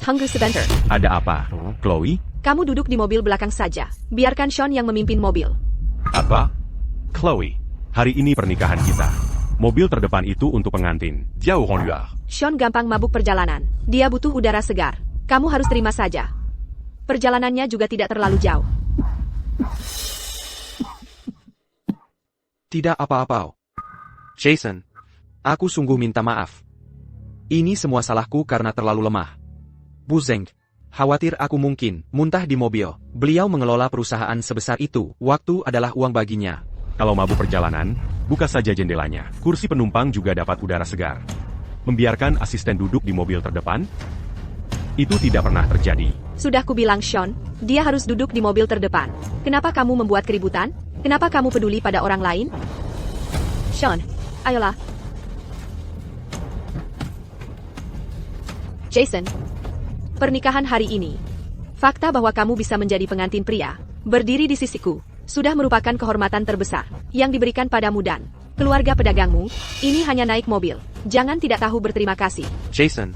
Tunggu sebentar. Ada apa, Chloe? Kamu duduk di mobil belakang saja. Biarkan Sean yang memimpin mobil. Apa? Chloe, hari ini pernikahan kita. Mobil terdepan itu untuk pengantin. Jauh luar. Sean gampang mabuk perjalanan. Dia butuh udara segar. Kamu harus terima saja. Perjalanannya juga tidak terlalu jauh. Tidak apa-apa. Jason, aku sungguh minta maaf. Ini semua salahku karena terlalu lemah. Bu Zeng, khawatir aku mungkin muntah di mobil. Beliau mengelola perusahaan sebesar itu. Waktu adalah uang baginya. Kalau mabuk perjalanan, buka saja jendelanya. Kursi penumpang juga dapat udara segar. Membiarkan asisten duduk di mobil terdepan? Itu tidak pernah terjadi. Sudah kubilang Sean, dia harus duduk di mobil terdepan. Kenapa kamu membuat keributan? Kenapa kamu peduli pada orang lain? Sean, ayolah. Jason, pernikahan hari ini. Fakta bahwa kamu bisa menjadi pengantin pria, berdiri di sisiku, sudah merupakan kehormatan terbesar yang diberikan padamu dan keluarga pedagangmu. Ini hanya naik mobil. Jangan tidak tahu berterima kasih. Jason,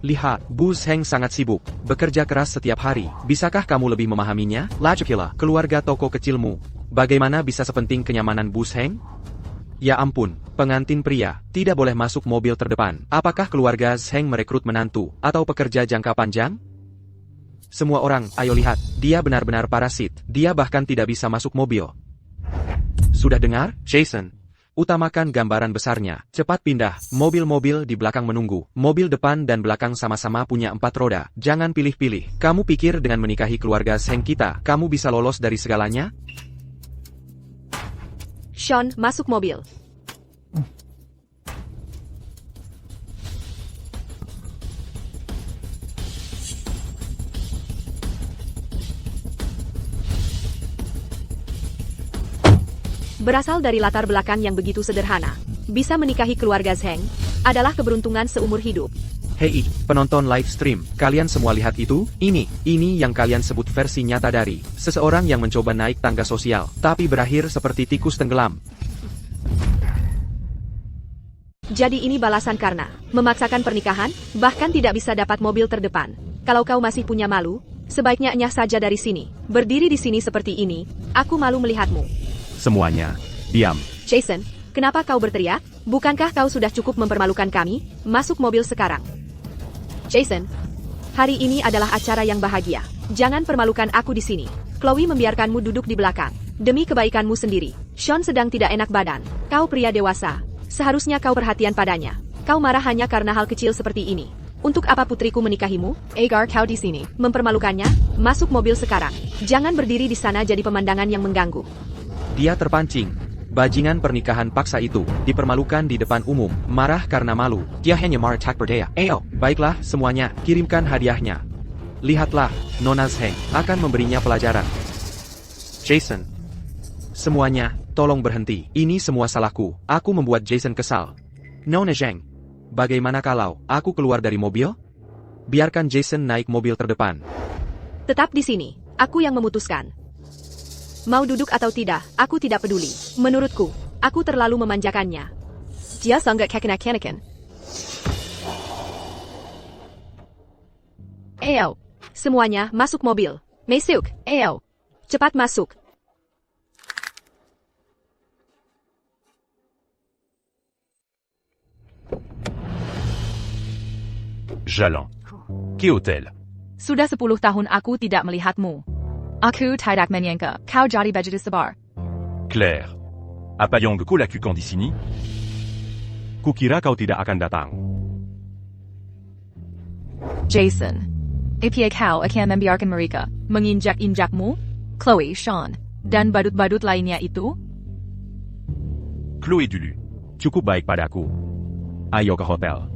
lihat, Bu Zeng sangat sibuk, bekerja keras setiap hari. Bisakah kamu lebih memahaminya? Lagipula, keluarga toko kecilmu. Bagaimana bisa sepenting kenyamanan Bu Zeng? Ya ampun, pengantin pria, tidak boleh masuk mobil terdepan. Apakah keluarga Zeng merekrut menantu atau pekerja jangka panjang? Semua orang, ayo lihat, dia benar-benar parasit. Dia bahkan tidak bisa masuk mobil. Sudah dengar, Jason? Utamakan gambaran besarnya. Cepat pindah, mobil-mobil di belakang menunggu. Mobil depan dan belakang sama-sama punya 4 roda. Jangan pilih-pilih. Kamu pikir dengan menikahi keluarga Zeng kita, kamu bisa lolos dari segalanya? Sean, masuk mobil. Berasal dari latar belakang yang begitu sederhana, bisa menikahi keluarga Zeng adalah keberuntungan seumur hidup. Hei, penonton live stream, kalian semua lihat itu? Ini yang kalian sebut versi nyata dari seseorang yang mencoba naik tangga sosial, tapi berakhir seperti tikus tenggelam. Jadi ini balasan karena memaksakan pernikahan, bahkan tidak bisa dapat mobil terdepan. Kalau kau masih punya malu, sebaiknya enyah saja dari sini. Berdiri di sini seperti ini, aku malu melihatmu. Semuanya, diam. Jason, kenapa kau berteriak? Bukankah kau sudah cukup mempermalukan kami? Masuk mobil sekarang. Jason, hari ini adalah acara yang bahagia. Jangan permalukan aku di sini. Chloe membiarkanmu duduk di belakang. Demi kebaikanmu sendiri. Sean sedang tidak enak badan. Kau pria dewasa. Seharusnya kau perhatian padanya. Kau marah hanya karena hal kecil seperti ini. Untuk apa putriku menikahimu? Agar kau di sini. Mempermalukannya? Masuk mobil sekarang. Jangan berdiri di sana jadi pemandangan yang mengganggu. Dia terpancing. Bajingan pernikahan paksa itu dipermalukan di depan umum, marah karena malu. Dia hanya marah tak berdaya. Baiklah semuanya, kirimkan hadiahnya. Lihatlah, Nona Zeng akan memberinya pelajaran. Jason, semuanya, tolong berhenti. Ini semua salahku. Aku membuat Jason kesal. Nona Zeng, bagaimana kalau aku keluar dari mobil? Biarkan Jason naik mobil terdepan. Tetap di sini. Aku yang memutuskan. Mau duduk atau tidak, aku tidak peduli. Menurutku, aku terlalu memanjakannya. Dia sangat kekanak-kanakan. Ayo, semuanya masuk mobil. Masuk, ayo. Cepat masuk. Jalan. Ke hotel. Sudah 10 tahun aku tidak melihatmu. Aku tidak menyangka kau jadi begitu sabar. Claire. Apa yang kau lakukan di sini? Kukira kau tidak akan datang. Jason, apa kau akan membiarkan mereka menginjak-injakmu? Chloe, Sean, dan badut-badut lainnya itu? Chloe dulu. Cukup baik padaku. Ayo ke hotel.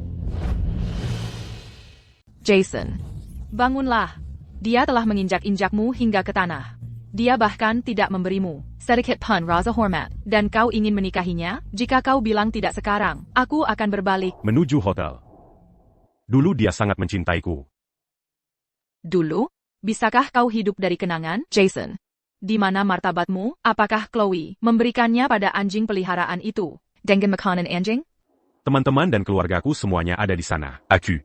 Jason, bangunlah. Dia telah menginjak-injakmu hingga ke tanah. Dia bahkan tidak memberimu sedikit pun rasa hormat. Dan kau ingin menikahinya? Jika kau bilang tidak sekarang, aku akan berbalik. Menuju hotel. Dulu dia sangat mencintaiku. Dulu? Bisakah kau hidup dari kenangan? Jason, di mana martabatmu? Apakah Chloe memberikannya pada anjing peliharaan itu dengan makanan anjing? Teman-teman dan keluargaku semuanya ada di sana. Aku.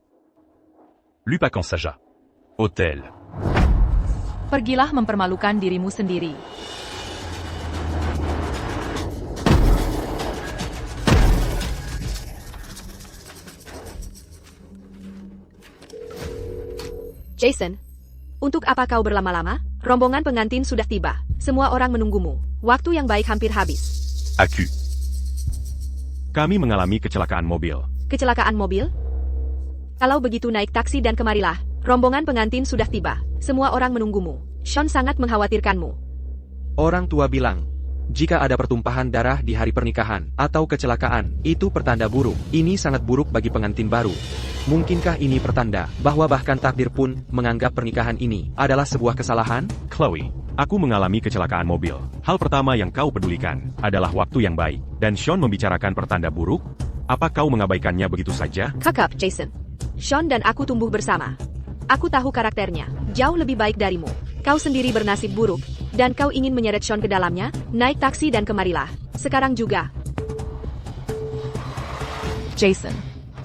Lupakan saja. Hotel. Pergilah mempermalukan dirimu sendiri. Jason, untuk apa kau berlama-lama? Rombongan pengantin sudah tiba. Semua orang menunggumu. Waktu yang baik hampir habis. Aku. Kami mengalami kecelakaan mobil. Kecelakaan mobil? Kalau begitu naik taksi dan kemarilah. Rombongan pengantin sudah tiba. Semua orang menunggumu. Sean sangat mengkhawatirkanmu. Orang tua bilang, jika ada pertumpahan darah di hari pernikahan atau kecelakaan, itu pertanda buruk. Ini sangat buruk bagi pengantin baru. Mungkinkah ini pertanda bahwa bahkan takdir pun menganggap pernikahan ini adalah sebuah kesalahan? Chloe, aku mengalami kecelakaan mobil. Hal pertama yang kau pedulikan adalah waktu yang baik. Dan Sean membicarakan pertanda buruk? Apa kau mengabaikannya begitu saja? Kakak, Jason. Sean dan aku tumbuh bersama. Aku tahu karakternya. Jauh lebih baik darimu. Kau sendiri bernasib buruk. Dan kau ingin menyeret Sean ke dalamnya? Naik taksi dan kemarilah. Sekarang juga. Jason,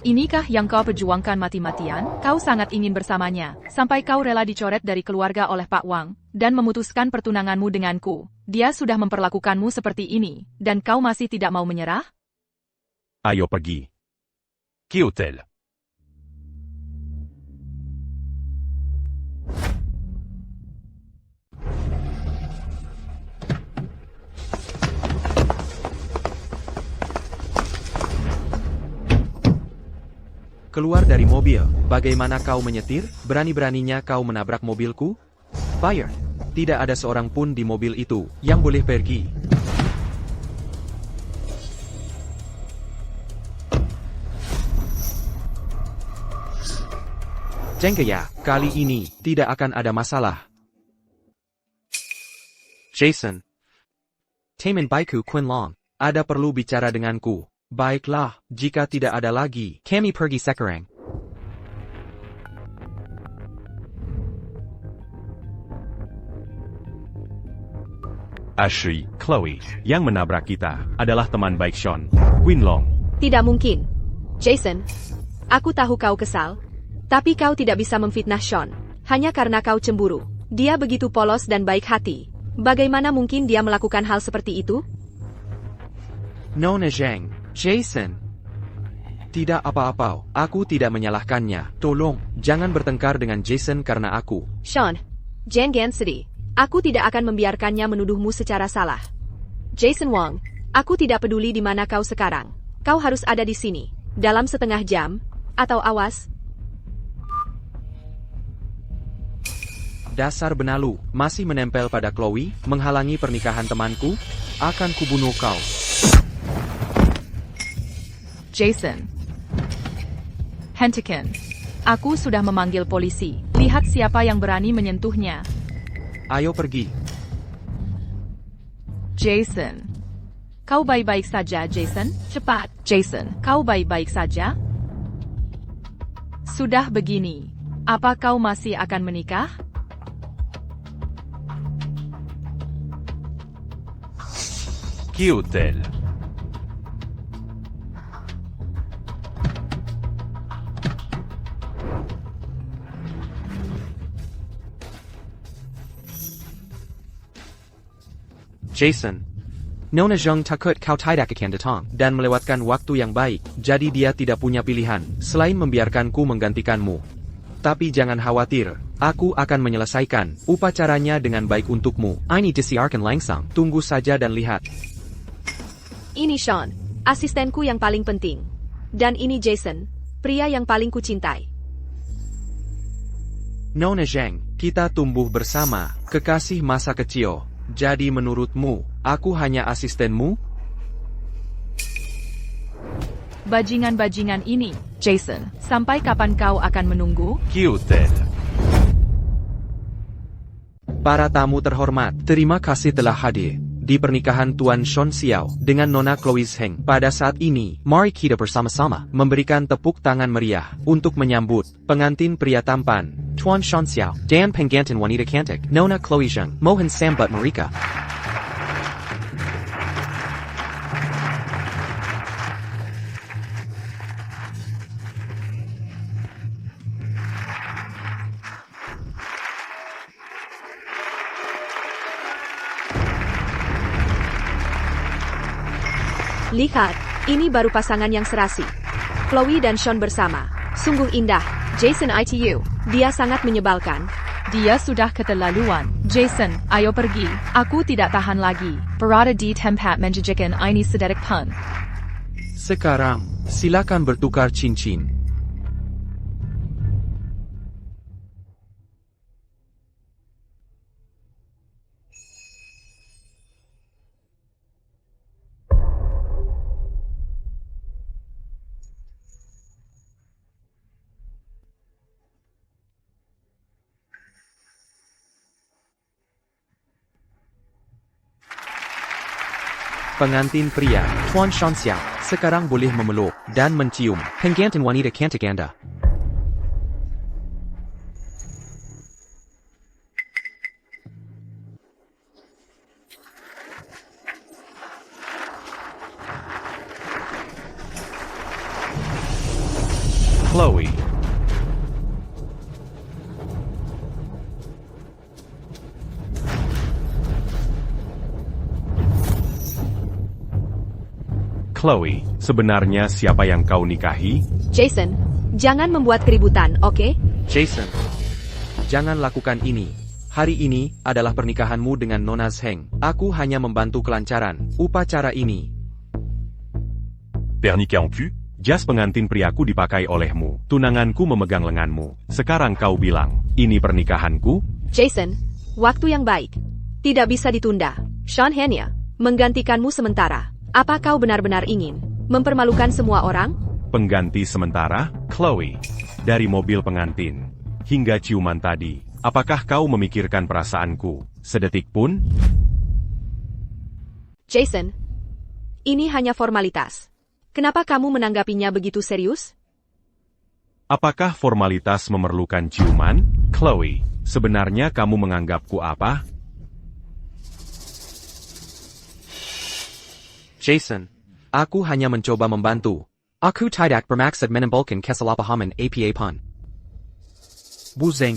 inikah yang kau perjuangkan mati-matian? Kau sangat ingin bersamanya, sampai kau rela dicoret dari keluarga oleh Pak Wang, dan memutuskan pertunanganmu denganku. Dia sudah memperlakukanmu seperti ini, dan kau masih tidak mau menyerah? Ayo pergi. Qui hotel? Keluar dari mobil. Bagaimana kau menyetir? Berani-beraninya kau menabrak mobilku? Fire. Tidak ada seorang pun di mobil itu yang boleh pergi. Jenggaya, kali ini tidak akan ada masalah. Jason. Taman Baiku Quinlong. Ada perlu bicara denganku. Baiklah, jika tidak ada lagi, kami pergi sekarang. Ashley, Chloe, yang menabrak kita adalah teman baik Sean, Quinlong. Tidak mungkin. Jason, aku tahu kau kesal. Tapi kau tidak bisa memfitnah Sean. Hanya karena kau cemburu. Dia begitu polos dan baik hati. Bagaimana mungkin dia melakukan hal seperti itu? Nona Zhang, Jason. Tidak apa-apa, aku tidak menyalahkannya. Tolong, jangan bertengkar dengan Jason karena aku. Sean, jangan sedih. Aku tidak akan membiarkannya menuduhmu secara salah. Jason Wong, aku tidak peduli di mana kau sekarang. Kau harus ada di sini. Dalam setengah jam. Atau awas. Dasar benalu, masih menempel pada Chloe, menghalangi pernikahan temanku? Akan kubunuh kau. Jason. Hentikan. Aku sudah memanggil polisi. Lihat siapa yang berani menyentuhnya. Ayo pergi. Jason. Kau baik-baik saja, Jason? Cepat, Jason. Kau baik-baik saja? Sudah begini. Apa kau masih akan menikah? Qui hotel? Jason. Nona Zheng takut kau tidak akan datang dan melewatkan waktu yang baik, jadi dia tidak punya pilihan selain membiarkanku menggantikanmu. Tapi jangan khawatir, aku akan menyelesaikan upacaranya dengan baik untukmu. Ini disiarkan langsung, tunggu saja dan lihat. Ini Sean, asistenku yang paling penting. Dan ini Jason, pria yang paling kucintai. Nona Zheng, kita tumbuh bersama, kekasih masa kecil. Jadi menurutmu, aku hanya asistenmu? Bajingan-bajingan ini, Jason. Sampai kapan kau akan menunggu? Qui hotel? Para tamu terhormat, terima kasih telah hadir di pernikahan Tuan Sean Xiao dengan Nona Chloe Zheng. Pada saat ini, mari kita bersama-sama memberikan tepuk tangan meriah untuk menyambut pengantin pria tampan, Tuan Sean Xiao, dan pengantin wanita cantik, Nona Chloe Zheng, Mohan Sambat Marika. Lihat, ini baru pasangan yang serasi. Chloe dan Sean bersama. Sungguh indah. Jason ITU. Dia sangat menyebalkan. Dia sudah keterlaluan. Jason, ayo pergi. Aku tidak tahan lagi. Berada di tempat menjijikan ini sedetik pun. Sekarang, silakan bertukar cincin. Pengantin pria, Tuan Sean Xiao, sekarang boleh memeluk dan mencium pengantin wanita cantik Anda. Chloe. Chloe, sebenarnya siapa yang kau nikahi? Jason, jangan membuat keributan, oke? Jason, jangan lakukan ini. Hari ini adalah pernikahanmu dengan Nona Zheng. Aku hanya membantu kelancaran upacara ini. Pernika en cul? Jas pengantin priaku dipakai olehmu. Tunanganku memegang lenganmu. Sekarang kau bilang, ini pernikahanku? Jason, waktu yang baik. Tidak bisa ditunda. Sean hanya menggantikanmu sementara. Apa kau benar-benar ingin mempermalukan semua orang? Pengganti sementara, Chloe. Dari mobil pengantin hingga ciuman tadi, apakah kau memikirkan perasaanku sedetik pun? Jason, ini hanya formalitas. Kenapa kamu menanggapinya begitu serius? Apakah formalitas memerlukan ciuman? Chloe, sebenarnya kamu menganggapku apa? Jason, aku hanya mencoba membantu. Aku tidak bermaksud menimbulkan kesalahpahaman apa pun. Bu Zheng,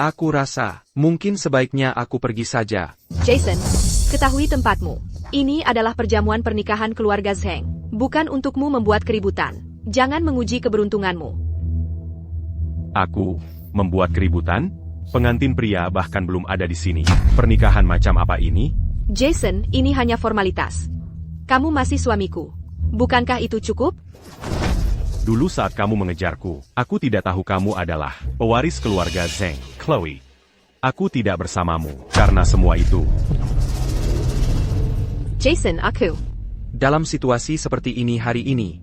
aku rasa mungkin sebaiknya aku pergi saja. Jason, ketahui tempatmu. Ini adalah perjamuan pernikahan keluarga Zheng, bukan untukmu membuat keributan. Jangan menguji keberuntunganmu. Aku membuat keributan? Pengantin pria bahkan belum ada di sini. Pernikahan macam apa ini? Jason, ini hanya formalitas. Kamu masih suamiku. Bukankah itu cukup? Dulu saat kamu mengejarku, aku tidak tahu kamu adalah pewaris keluarga Zheng, Chloe. Aku tidak bersamamu karena semua itu. Jason, aku. Dalam situasi seperti ini hari ini,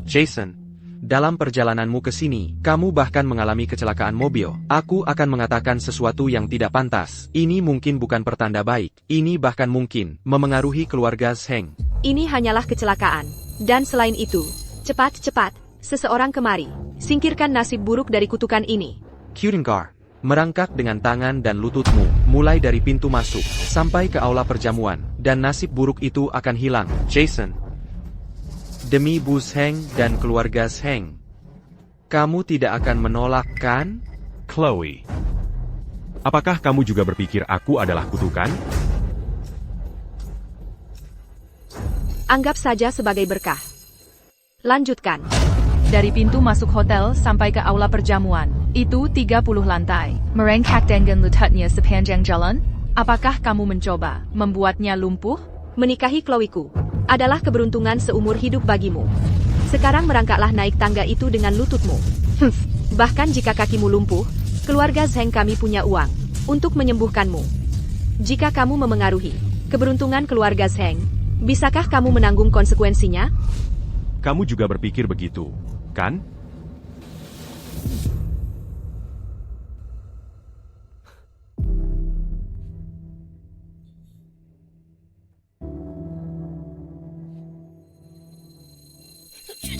Jason, dalam perjalananmu ke sini, kamu bahkan mengalami kecelakaan mobil. Aku akan mengatakan sesuatu yang tidak pantas. Ini mungkin bukan pertanda baik. Ini bahkan mungkin memengaruhi keluarga Zheng. Ini hanyalah kecelakaan. Dan selain itu, cepat-cepat, seseorang kemari. Singkirkan nasib buruk dari kutukan ini. Kudengar, merangkak dengan tangan dan lututmu, mulai dari pintu masuk, sampai ke aula perjamuan, dan nasib buruk itu akan hilang. Jason, demi Bu Zheng dan keluarga Zheng, kamu tidak akan menolak, kan? Chloe, apakah kamu juga berpikir aku adalah kutukan? Anggap saja sebagai berkah. Lanjutkan. Dari pintu masuk hotel sampai ke aula perjamuan, itu 30 lantai. Merengkak dengan lututnya sepanjang jalan? Apakah kamu mencoba membuatnya lumpuh? Menikahi Chloeku adalah keberuntungan seumur hidup bagimu. Sekarang merangkaklah naik tangga itu dengan lututmu. Bahkan jika kakimu lumpuh, keluarga Zheng kami punya uang untuk menyembuhkanmu. Jika kamu memengaruhi keberuntungan keluarga Zheng, bisakah kamu menanggung konsekuensinya? Kamu juga berpikir begitu, kan?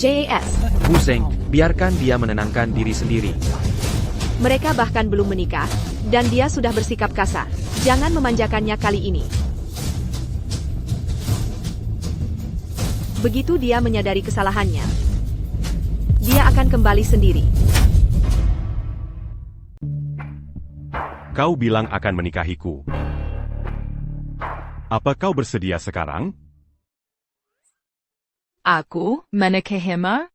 JAS. Bu Zheng, biarkan dia menenangkan diri sendiri. Mereka bahkan belum menikah, dan dia sudah bersikap kasar. Jangan memanjakannya kali ini. Begitu dia menyadari kesalahannya, dia akan kembali sendiri. Kau bilang akan menikahiku. Apa kau bersedia sekarang? Aku menikahimu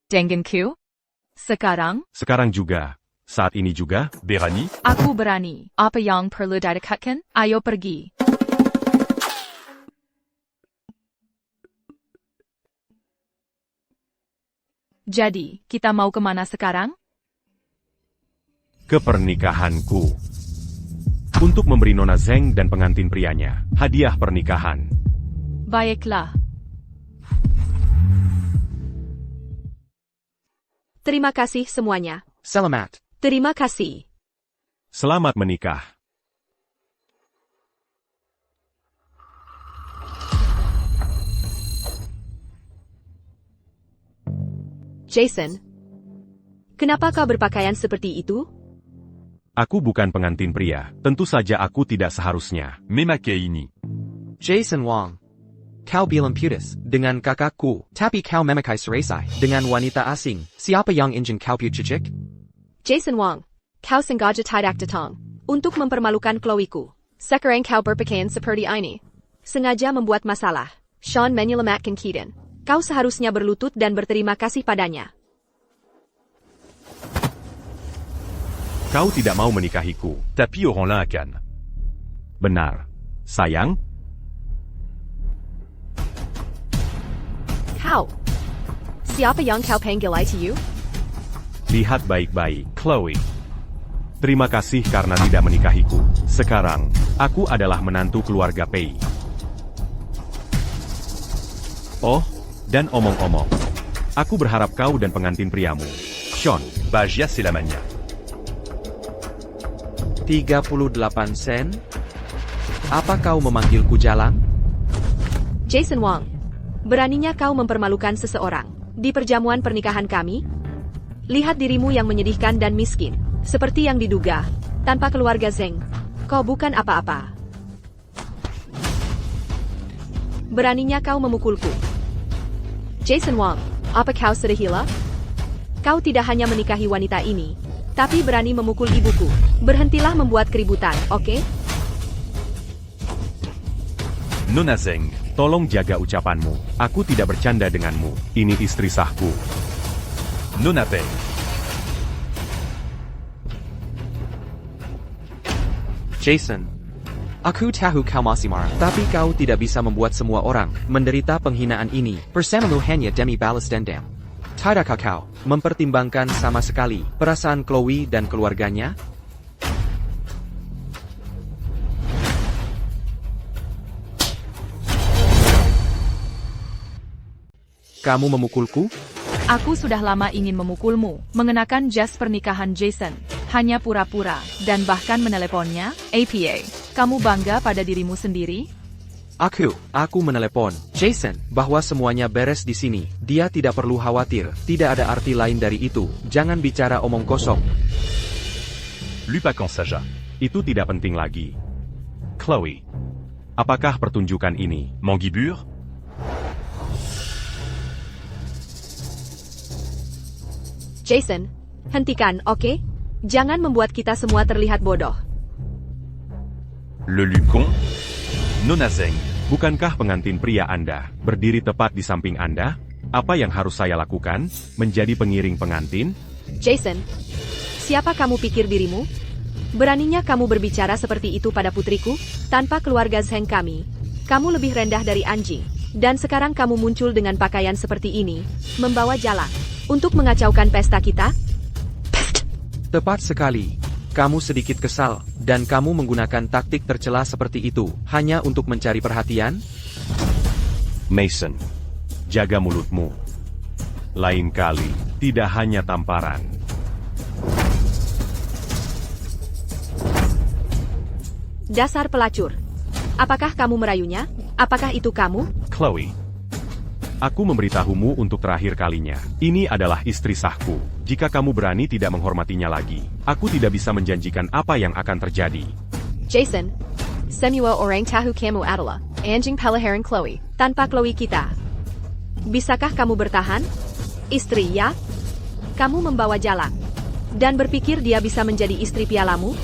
denganku. Sekarang, Sekarang juga. Saat ini juga. Berani, aku berani. Apa yang perlu didekatkan? Ayo pergi. Jadi, kita mau kemana sekarang? Ke pernikahanku. Untuk memberi Nona Zeng dan pengantin prianya hadiah pernikahan. Baiklah. Terima kasih semuanya. Selamat. Terima kasih. Selamat menikah. Jason, kenapa kau berpakaian seperti itu? Aku bukan pengantin pria. Tentu saja aku tidak seharusnya. Memakaini. Jason Wong. Kau bilang putus dengan kakakku, tapi kau memakai seresai dengan wanita asing. Siapa yang ingin kau pucicik? Jason Wong, kau sengaja tidak datang untuk mempermalukan Chloe-ku. Sekarang kau berpakaian seperti ini. Sengaja membuat masalah. Sean menyelamatkan Keaton. Kau seharusnya berlutut dan berterima kasih padanya. Kau tidak mau menikahiku. Tapi auront-la à Cannes. Benar. Sayang, Kau. Siapa yang kau panggil ITU? lihat baik-baik, Chloe. Terima kasih karena tidak menikahiku. Sekarang, aku adalah menantu keluarga Pei. Oh, dan omong-omong. Aku berharap kau dan pengantin priamu, Sean, Bagia c'est la mania. 38 sen? Apa kau memanggilku jalang? Jason Wong. Beraninya kau mempermalukan seseorang di perjamuan pernikahan kami? Lihat dirimu yang menyedihkan dan miskin, seperti yang diduga. Tanpa keluarga Zeng, kau bukan apa-apa. Beraninya kau memukulku. Jason Wong, apa kau sudah gila? Kau tidak hanya menikahi wanita ini, tapi berani memukul ibuku. Berhentilah membuat keributan, oke? Nona Zeng. tolong jaga ucapanmu. Aku tidak bercanda denganmu. Ini istri sahku. Nona Pei. Jason. Aku tahu kau masih marah, tapi kau tidak bisa membuat semua orang menderita penghinaan ini. Bersamamu hanya demi balas dendam. Tidakkah kau mempertimbangkan sama sekali perasaan Chloe dan keluarganya? Kamu memukulku? Aku sudah lama ingin memukulmu, mengenakan jas pernikahan Jason. Hanya pura-pura, dan bahkan meneleponnya. APA, kamu bangga pada dirimu sendiri? Aku menelepon Jason bahwa semuanya beres di sini. Dia tidak perlu khawatir, tidak ada arti lain dari itu. Jangan bicara omong kosong. Lupakan saja. Itu tidak penting lagi. Chloe, apakah pertunjukan ini? Manguibure. Jason, hentikan, oke? Jangan membuat kita semua terlihat bodoh. Le Lucon. Nona Zeng. Bukankah pengantin pria Anda berdiri tepat di samping Anda? Apa yang harus saya lakukan? Menjadi pengiring pengantin? Jason, siapa kamu pikir dirimu? Beraninya kamu berbicara seperti itu pada putriku? Tanpa keluarga Zheng kami, kamu lebih rendah dari anjing. Dan sekarang kamu muncul dengan pakaian seperti ini, membawa jalan, untuk mengacaukan pesta kita? Tepat sekali. Kamu sedikit kesal, dan kamu menggunakan taktik tercela seperti itu, hanya untuk mencari perhatian? Mason, jaga mulutmu. Lain kali, tidak hanya tamparan. Dasar pelacur. Apakah kamu merayunya? Apakah itu kamu? Chloe, aku memberitahumu untuk terakhir kalinya. Ini adalah istri sahku. Jika kamu berani tidak menghormatinya lagi, aku tidak bisa menjanjikan apa yang akan terjadi. Jason, semua orang tahu kamu adalah anjing peliharaan Chloe. Tanpa Chloe kita, bisakah kamu bertahan? Istri ya? Kamu membawa jalan, dan berpikir dia bisa menjadi istri pialamu?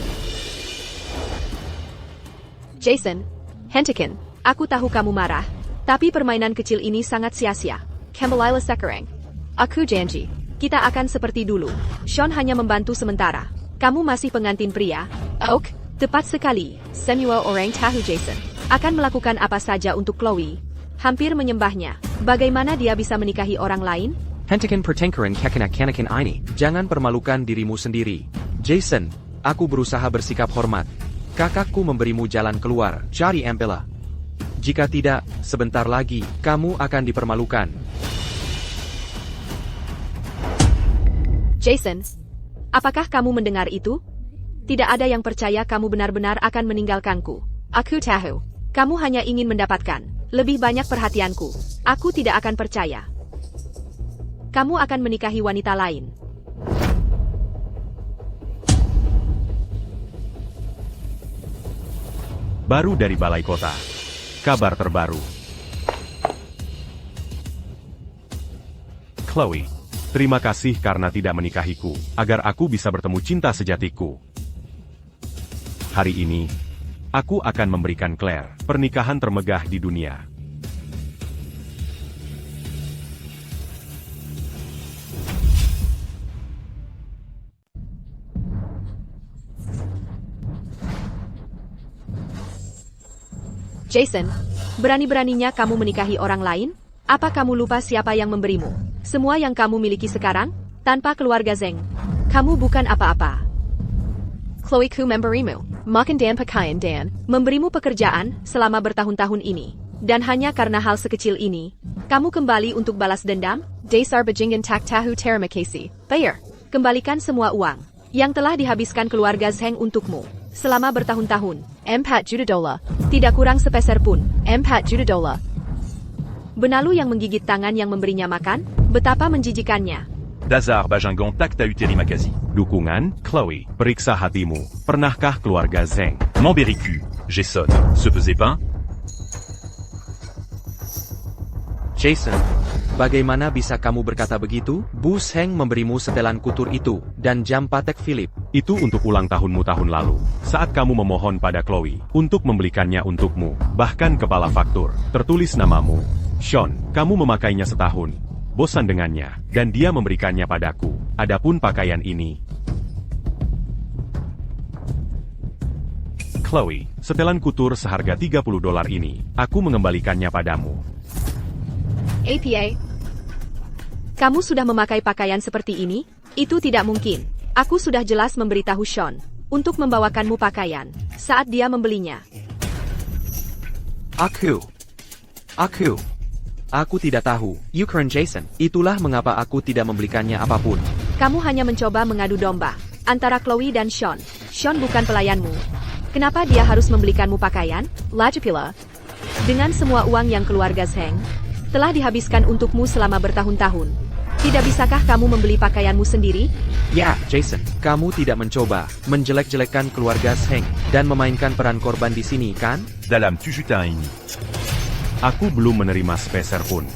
Jason, hentikan. Aku tahu kamu marah, tapi permainan kecil ini sangat sia-sia. Kembalilah sekarang. Aku janji, kita akan seperti dulu. Sean hanya membantu sementara. Kamu masih pengantin pria. Oak, tepat sekali. Samuel orang tahu Jason akan melakukan apa saja untuk Chloe. Hampir menyembahnya. Bagaimana dia bisa menikahi orang lain? Hentikan pertengkaran kekanak-kanakan ini. Jangan permalukan dirimu sendiri. Jason, aku berusaha bersikap hormat. Kakakku memberimu jalan keluar. Jadi ambillah. Jika tidak, sebentar lagi, kamu akan dipermalukan. Jason, apakah kamu mendengar itu? Tidak ada yang percaya kamu benar-benar akan meninggalkanku. Aku tahu, kamu hanya ingin mendapatkan lebih banyak perhatianku. Aku tidak akan percaya. Kamu akan menikahi wanita lain. Baru dari balai kota. Kabar terbaru. Chloe, terima kasih karena tidak menikahiku, agar aku bisa bertemu cinta sejatiku. Hari ini, aku akan memberikan Claire pernikahan termegah di dunia. Jason, berani-beraninya kamu menikahi orang lain? Apa kamu lupa siapa yang memberimu semua yang kamu miliki sekarang? Tanpa keluarga Zeng, kamu bukan apa-apa. Chloe ku memberimu makan dan pakaian dan memberimu pekerjaan selama bertahun-tahun ini. Dan hanya karena hal sekecil ini, kamu kembali untuk balas dendam? Dasar bajingan tak tahu terima kasih. Bayar, kembalikan semua uang yang telah dihabiskan keluarga Zeng untukmu selama bertahun-tahun. 4 juta dolar. Tidak kurang sepeser pun. 4 juta dolar. Benalu yang menggigit tangan yang memberinya makan, betapa menjijikannya. Dazar Bagingan tak tahu terima kasih. Dukungan, Chloe, periksa hatimu. Pernahkah keluarga Zeng Montbéricu, Jason, se faisait pas? Jason, bagaimana bisa kamu berkata begitu? Bus Heng memberimu setelan kutur itu, dan jam Patek Philip. Itu untuk ulang tahunmu tahun lalu, saat kamu memohon pada Chloe untuk membelikannya untukmu, bahkan kepala faktur, tertulis namamu. Sean, kamu memakainya setahun, bosan dengannya, dan dia memberikannya padaku. Adapun pakaian ini, Chloe, setelan kutur seharga 30 dolar ini, aku mengembalikannya padamu. APA, kamu sudah memakai pakaian seperti ini? Itu tidak mungkin. Aku sudah jelas memberitahu Sean untuk membawakanmu pakaian saat dia membelinya. Aku tidak tahu. Ukraine Jason, itulah mengapa aku tidak membelikannya apapun. Kamu hanya mencoba mengadu domba antara Chloe dan Sean. Sean bukan pelayanmu. Kenapa dia harus membelikanmu pakaian? Lagi pula, dengan semua uang yang keluarga Zeng telah dihabiskan untukmu selama bertahun-tahun, tidak bisakah kamu membeli pakaianmu sendiri? Ya, Jason, kamu tidak mencoba menjelek-jelekkan keluarga Zeng dan memainkan peran korban di sini, kan? Dalam 7 juta ini. Aku belum menerima sepeser pun.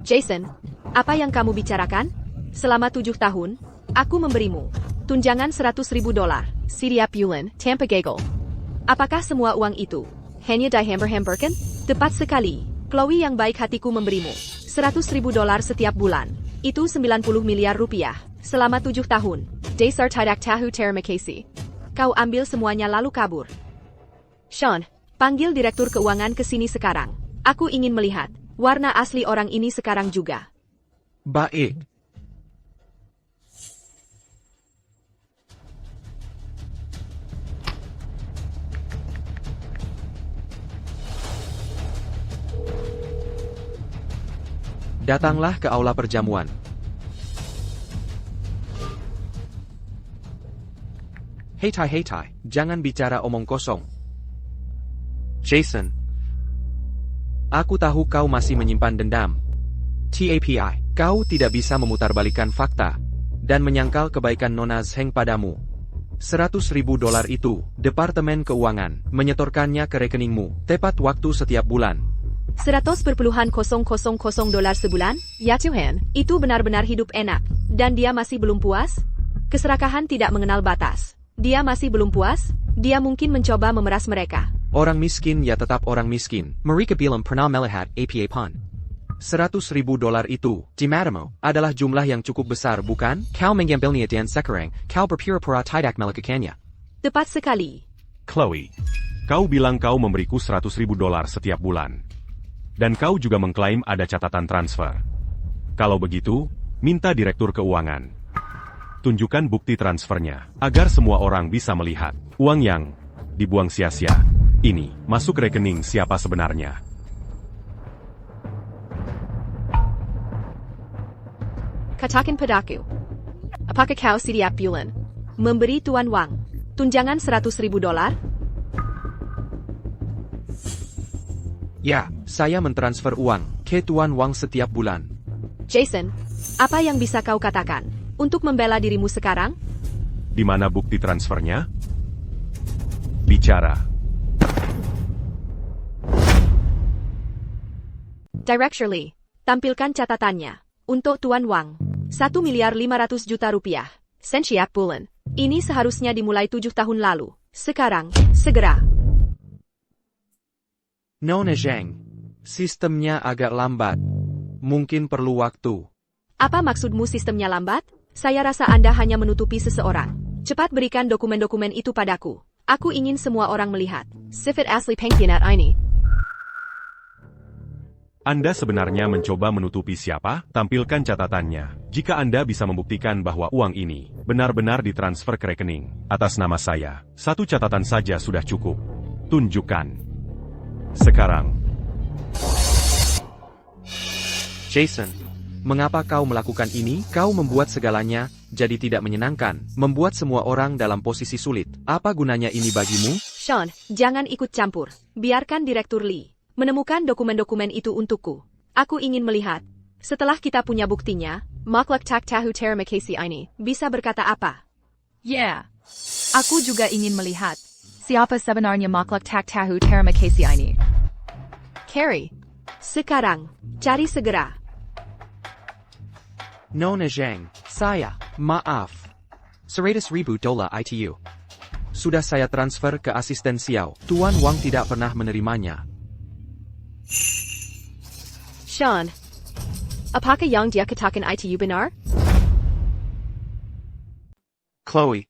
Jason, apa yang kamu bicarakan? Selama 7 tahun, aku memberimu tunjangan 100.000 dolar. Siriap Yulan, Tampa Gagel. Apakah semua uang itu hanya dihamper-hamperkan? Tepat sekali. Chloe yang baik hatiku memberimu 100.000 dolar setiap bulan. Itu 90 miliar rupiah selama 7 tahun. Dasar tidak tahu terima kasih. Kau ambil semuanya lalu kabur. Sean, panggil direktur keuangan ke sini sekarang. Aku ingin melihat warna asli orang ini sekarang juga. Baik. Datanglah ke aula perjamuan. Hei Tai, jangan bicara omong kosong. Jason, aku tahu kau masih menyimpan dendam. TAPI, kau tidak bisa memutarbalikkan fakta dan menyangkal kebaikan Nona Zeng padamu. 100.000 dolar itu, Departemen Keuangan menyetorkannya ke rekeningmu tepat waktu setiap bulan. 100,000 dolar sebulan? Ya Tuhan, itu benar-benar hidup enak. Dan dia masih belum puas? Keserakahan tidak mengenal batas. Dia masih belum puas? Dia mungkin mencoba memeras mereka. Orang miskin ya tetap orang miskin. Mereka bilang pernah melihat APA pun. $100,000 itu, di matamu, adalah jumlah yang cukup besar bukan? Kau mengambilnya dan sekarang, kau berpura-pura tidak melakukannya. Tepat sekali. Chloe, kau bilang kau memberiku $100,000 setiap bulan. Dan kau juga mengklaim ada catatan transfer. Kalau begitu, minta direktur keuangan. Tunjukkan bukti transfernya, agar semua orang bisa melihat. Uang yang dibuang sia-sia. Ini, masuk rekening siapa sebenarnya. Katakan padaku. Apakah kau siap bulan memberi Tuan Wang tunjangan $100,000? Ya, saya mentransfer uang ke Tuan Wang setiap bulan. Jason, apa yang bisa kau katakan untuk membela dirimu sekarang? Di mana bukti transfernya? Bicara. Directly, tampilkan catatannya. Untuk Tuan Wang, $1,500,000,000. Setiap bulan. Ini seharusnya dimulai 7 tahun lalu. Sekarang, segera. Nona Zhang. Sistemnya agak lambat. Mungkin perlu waktu. Apa maksudmu sistemnya lambat? Saya rasa Anda hanya menutupi seseorang. Cepat berikan dokumen-dokumen itu padaku. Aku ingin semua orang melihat. Sifat asli pengkhianat ini. Anda sebenarnya mencoba menutupi siapa? Tampilkan catatannya. Jika Anda bisa membuktikan bahwa uang ini benar-benar ditransfer ke rekening atas nama saya, satu catatan saja sudah cukup. Tunjukkan. Sekarang. Jason, mengapa kau melakukan ini? Kau membuat segalanya jadi tidak menyenangkan, membuat semua orang dalam posisi sulit. Apa gunanya ini bagimu? Sean, jangan ikut campur. Biarkan Direktur Lee menemukan dokumen-dokumen itu untukku. Aku ingin melihat. Setelah kita punya buktinya, makhluk tak tahu terima kasih ini bisa berkata apa? Yeah. Aku juga ingin melihat. Siapa sebenarnya makhluk tak tahu terima kasih ini? Carrie. Sekarang, cari segera. Nona Zhang, saya, maaf. $100,000 ITU. Sudah saya transfer ke asisten Xiao. Tuan Wang tidak pernah menerimanya. Sean, apakah yang dia katakan itu benar? Chloe,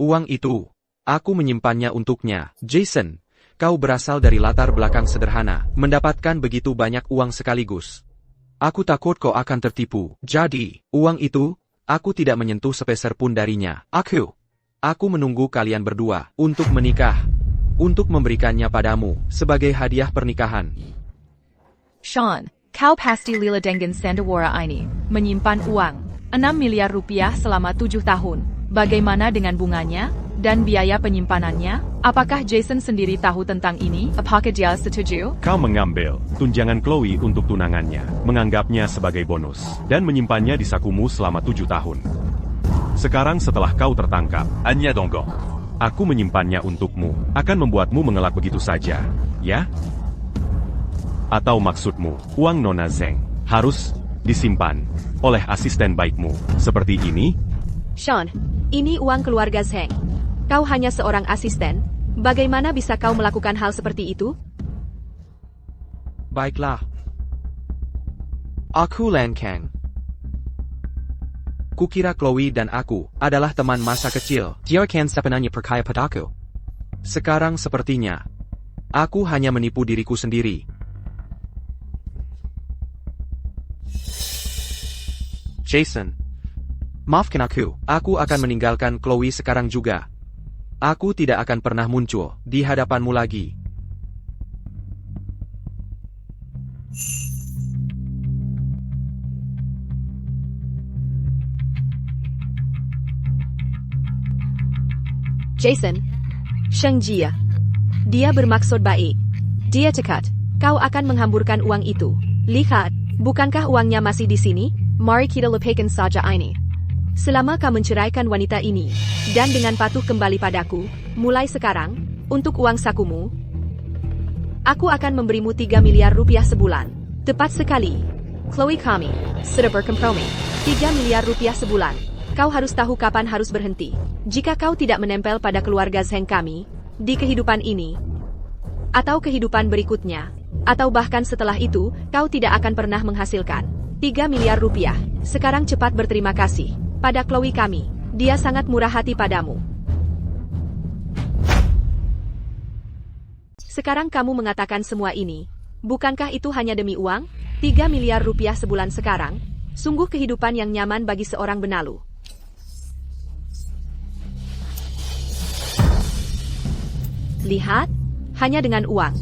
uang itu, aku menyimpannya untuknya. Jason, kau berasal dari latar belakang sederhana, mendapatkan begitu banyak uang sekaligus. Aku takut kau akan tertipu. Jadi, uang itu, aku tidak menyentuh sepeser pun darinya. Aku menunggu kalian berdua untuk menikah, untuk memberikannya padamu sebagai hadiah pernikahan. Sean, kau pasti lila dengan Sandawara ini, menyimpan uang, $6 miliar selama 7 tahun. Bagaimana dengan bunganya, dan biaya penyimpanannya? Apakah Jason sendiri tahu tentang ini? Apakah dia setuju? Kau mengambil tunjangan Chloe untuk tunangannya, menganggapnya sebagai bonus, dan menyimpannya di sakumu selama 7 tahun. Sekarang setelah kau tertangkap, Anya Donggon. aku menyimpannya untukmu, akan membuatmu mengelak begitu saja, ya? Atau maksudmu, uang Nona Zhang harus disimpan oleh asisten baikmu, seperti ini? Sean, ini uang keluarga Zhang. Kau hanya seorang asisten. Bagaimana bisa kau melakukan hal seperti itu? Baiklah. Aku Lan Kang. Kukira Chloe dan aku adalah teman masa kecil. Dia kan sebenarnya percaya padaku. Sekarang sepertinya, aku hanya menipu diriku sendiri. Jason, maafkan aku akan meninggalkan Chloe sekarang juga. Aku tidak akan pernah muncul di hadapanmu lagi. Jason, Sheng Jia. Dia bermaksud baik. Dia cekat. Kau akan menghamburkan uang itu. Lihat, bukankah uangnya masih di sini? Mari kita lepaskan saja ini. Selama kau menceraikan wanita ini, dan dengan patuh kembali padaku, mulai sekarang, untuk uang sakumu, aku akan memberimu $3 miliar sebulan. Tepat sekali. Chloe kami sudah berkompromi. $3 miliar sebulan. Kau harus tahu kapan harus berhenti. Jika kau tidak menempel pada keluarga Zhang kami, di kehidupan ini, atau kehidupan berikutnya, atau bahkan setelah itu, kau tidak akan pernah menghasilkan 3 miliar rupiah. Sekarang cepat berterima kasih pada Chloe kami. Dia sangat murah hati padamu. Sekarang kamu mengatakan semua ini. Bukankah itu hanya demi uang? 3 miliar rupiah sebulan sekarang. Sungguh kehidupan yang nyaman bagi seorang benalu. Lihat, hanya dengan uang,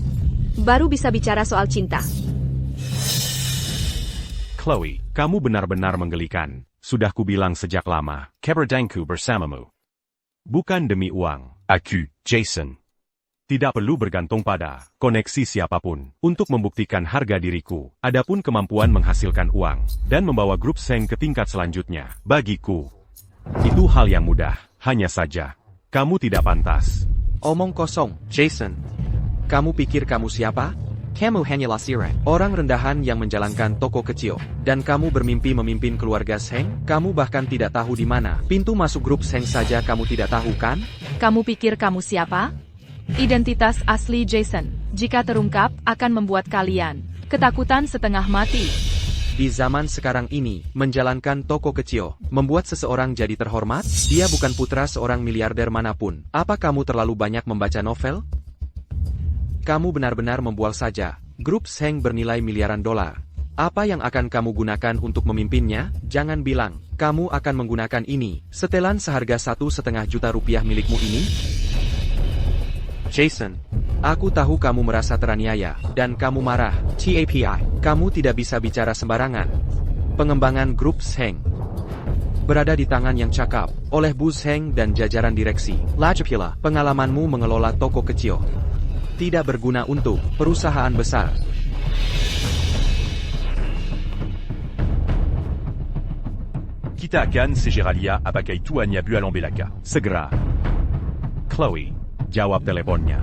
baru bisa bicara soal cinta. Chloe, kamu benar-benar menggelikan. Sudah kubilang sejak lama, keberadaanku bersamamu. Bukan demi uang. Aku, Jason. Tidak perlu bergantung pada koneksi siapapun untuk membuktikan harga diriku. Adapun kemampuan menghasilkan uang dan membawa grup Seng ke tingkat selanjutnya, bagiku itu hal yang mudah. Hanya saja, kamu tidak pantas. Omong kosong, Jason. Kamu pikir kamu siapa? Kamu hanyalah sirek, orang rendahan yang menjalankan toko kecil. Dan kamu bermimpi memimpin keluarga Seng? Kamu bahkan tidak tahu di mana pintu masuk grup Seng saja kamu tidak tahu kan? Kamu pikir kamu siapa? Identitas asli Jason, jika terungkap, akan membuat kalian ketakutan setengah mati. Di zaman sekarang ini, menjalankan toko kecil, membuat seseorang jadi terhormat? Dia bukan putra seorang miliarder manapun. Apa kamu terlalu banyak membaca novel? Kamu benar-benar membual saja. Grup Seng bernilai miliaran dolar. Apa yang akan kamu gunakan untuk memimpinnya? Jangan bilang, kamu akan menggunakan ini, setelan seharga 1,5 juta rupiah milikmu ini? Jason, aku tahu kamu merasa teraniaya, dan kamu marah. TAPI, kamu tidak bisa bicara sembarangan. Pengembangan grup Seng berada di tangan yang cakap, oleh Bu Seng dan jajaran direksi. Lagipula, pengalamanmu mengelola toko kecil tidak berguna untuk perusahaan besar. Kita akan Segeralia apakai tuanya bu alambelaka. Segera. Chloe, jawab teleponnya.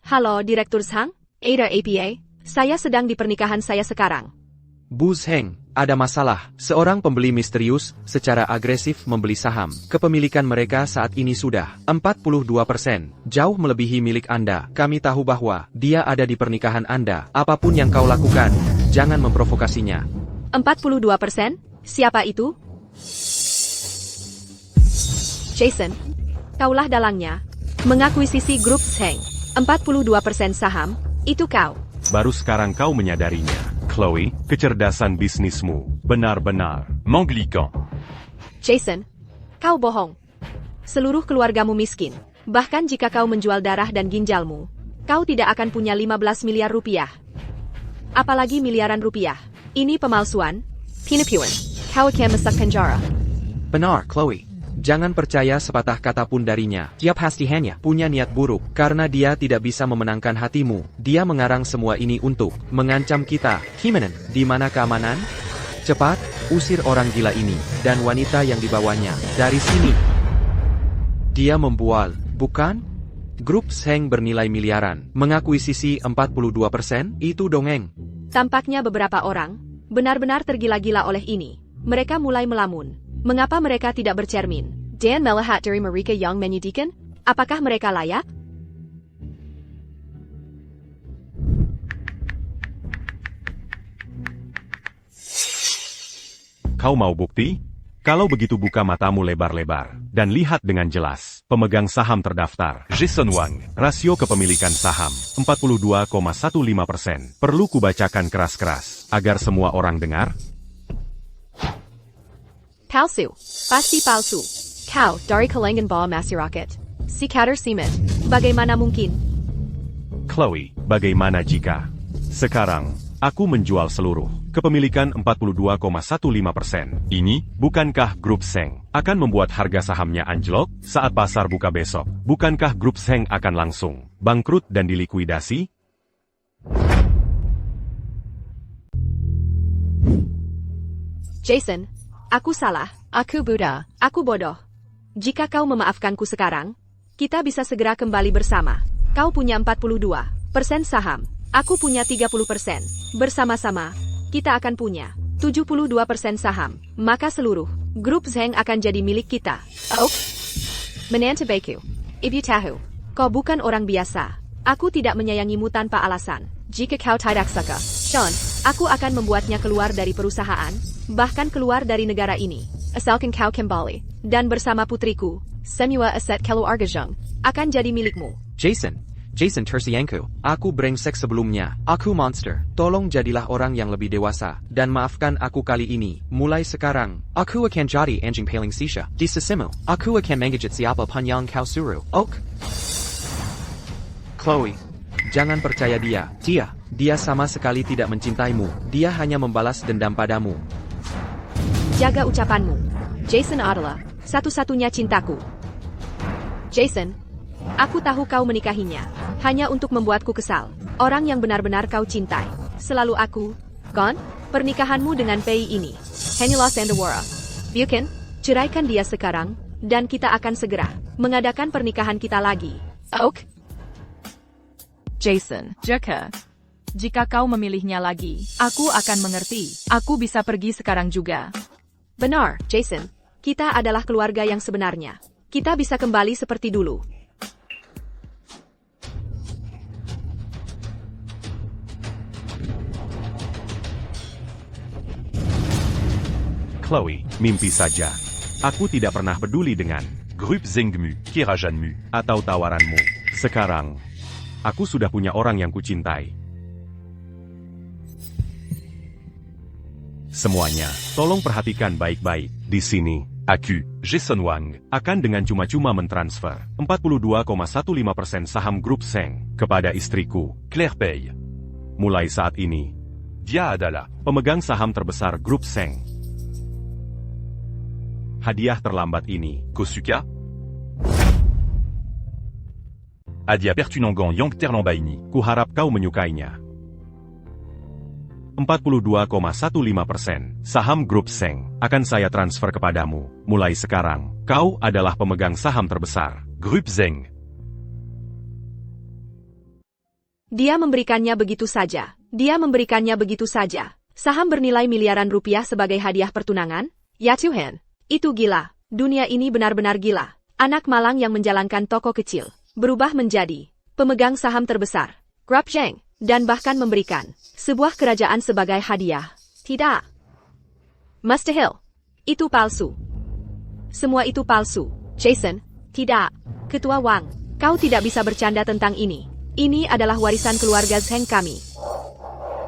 Halo, Direktur Sang, Ada APA. Saya sedang di pernikahan saya sekarang. Bu Seng, ada masalah. Seorang pembeli misterius, secara agresif membeli saham. Kepemilikan mereka saat ini sudah 42%, jauh melebihi milik Anda. Kami tahu bahwa dia ada di pernikahan Anda. Apapun yang kau lakukan, jangan memprovokasinya. 42%? Siapa itu? Jason, kaulah dalangnya. Mengakuisisi grup Seng. 42% saham, itu kau. Baru sekarang kau menyadarinya. Chloe, kecerdasan bisnismu benar-benar Manglican. Jason, kau bohong. Seluruh keluargamu miskin. Bahkan jika kau menjual darah dan ginjalmu, kau tidak akan punya 15 miliar rupiah. Apalagi miliaran rupiah. Ini pemalsuan. Penipuan. Kau akan masuk penjara. Benar, Chloe. Jangan percaya sepatah kata pun darinya. Dia pasti hanya punya niat buruk, karena dia tidak bisa memenangkan hatimu. Dia mengarang semua ini untuk mengancam kita. Himenen, di mana keamanan? Cepat, usir orang gila ini, dan wanita yang dibawanya, dari sini. Dia membual, bukan? Grup Seng bernilai miliaran, mengakuisisi 42%, itu dongeng. Tampaknya beberapa orang benar-benar tergila-gila oleh ini. Mereka mulai melamun. Mengapa mereka tidak bercermin dan melihat dari mereka yang menyedihkan? Apakah mereka layak? Kau mau bukti? Kalau begitu buka matamu lebar-lebar, dan lihat dengan jelas. Pemegang saham terdaftar. Jason Wang. Rasio kepemilikan saham, 42,15%. Perlu kubacakan keras-keras, agar semua orang dengar? Palsu. Pasti palsu. Kau dari kalangan bawah masyarakat. Si Kader Simit. Bagaimana mungkin? Chloe, bagaimana jika sekarang aku menjual seluruh kepemilikan 42,15%? Ini, bukankah grup Seng akan membuat harga sahamnya anjlok saat pasar buka besok? Bukankah grup Seng akan langsung bangkrut dan dilikuidasi? Jason, aku salah. Aku Buddha. Aku bodoh. Jika kau memaafkanku sekarang, kita bisa segera kembali bersama. Kau punya 42. saham. Aku punya 30%. Bersama-sama, kita akan punya 72% saham. Maka seluruh grup Zheng akan jadi milik kita. Oh, menantu if you tahu, kau bukan orang biasa. Aku tidak menyayangimu tanpa alasan. Jika kau tidak suka, Sean, aku akan membuatnya keluar dari perusahaan, bahkan keluar dari negara ini. Asalkan kau kembali, dan bersama putriku, semua aset keluarga Zheng, akan jadi milikmu. Jason Tersienko, aku brengsek sebelumnya, aku monster, tolong jadilah orang yang lebih dewasa, dan maafkan aku kali ini, mulai sekarang, aku akan jadi anjing paling sisa, di sisimu, aku akan menggigit siapa pun yang kau suruh, ok? Chloe, jangan percaya dia, dia sama sekali tidak mencintaimu, dia hanya membalas dendam padamu. Jaga ucapanmu. Jason adalah satu-satunya cintaku. Jason, aku tahu kau menikahinya, hanya untuk membuatku kesal. Orang yang benar-benar kau cintai, selalu aku, gone? Pernikahanmu dengan Pei ini, hanyalah Sandawara. Bukan? Ceraikan dia sekarang, dan kita akan segera mengadakan pernikahan kita lagi. Ok? Jason, jika kau memilihnya lagi, aku akan mengerti. Aku bisa pergi sekarang juga. Benar, Jason. Kita adalah keluarga yang sebenarnya. Kita bisa kembali seperti dulu. Chloe, mimpi saja. Aku tidak pernah peduli dengan Groupe Zhengmu, Kerajanmu. atau tawaranmu. Sekarang, aku sudah punya orang yang kucintai. Semuanya, tolong perhatikan baik-baik. Di sini, Aku, Jason Wang. akan dengan cuma-cuma mentransfer 42,15% saham grup Zheng kepada istriku. Claire Pei. Mulai saat ini, Dia adalah pemegang saham terbesar grup Zheng. Hadiah terlambat ini, Kosuka. Adia Pertunangan Yang Terlambaini. kuharap kau menyukainya. 42,15% saham grup Zheng akan saya transfer kepadamu. Mulai sekarang, kau adalah pemegang saham terbesar. Groupe Zheng. Dia memberikannya begitu saja. Saham bernilai miliaran rupiah sebagai hadiah pertunangan? Ya Tuhan, itu gila. Dunia ini benar-benar gila. Anak malang yang menjalankan toko kecil, berubah menjadi pemegang saham terbesar grup Zheng, dan bahkan memberikan sebuah kerajaan sebagai hadiah. Tidak. Mustahil. Itu palsu. Semua itu palsu. Jason, tidak. Ketua Wang, kau tidak bisa bercanda tentang ini. Ini adalah warisan keluarga Zheng kami.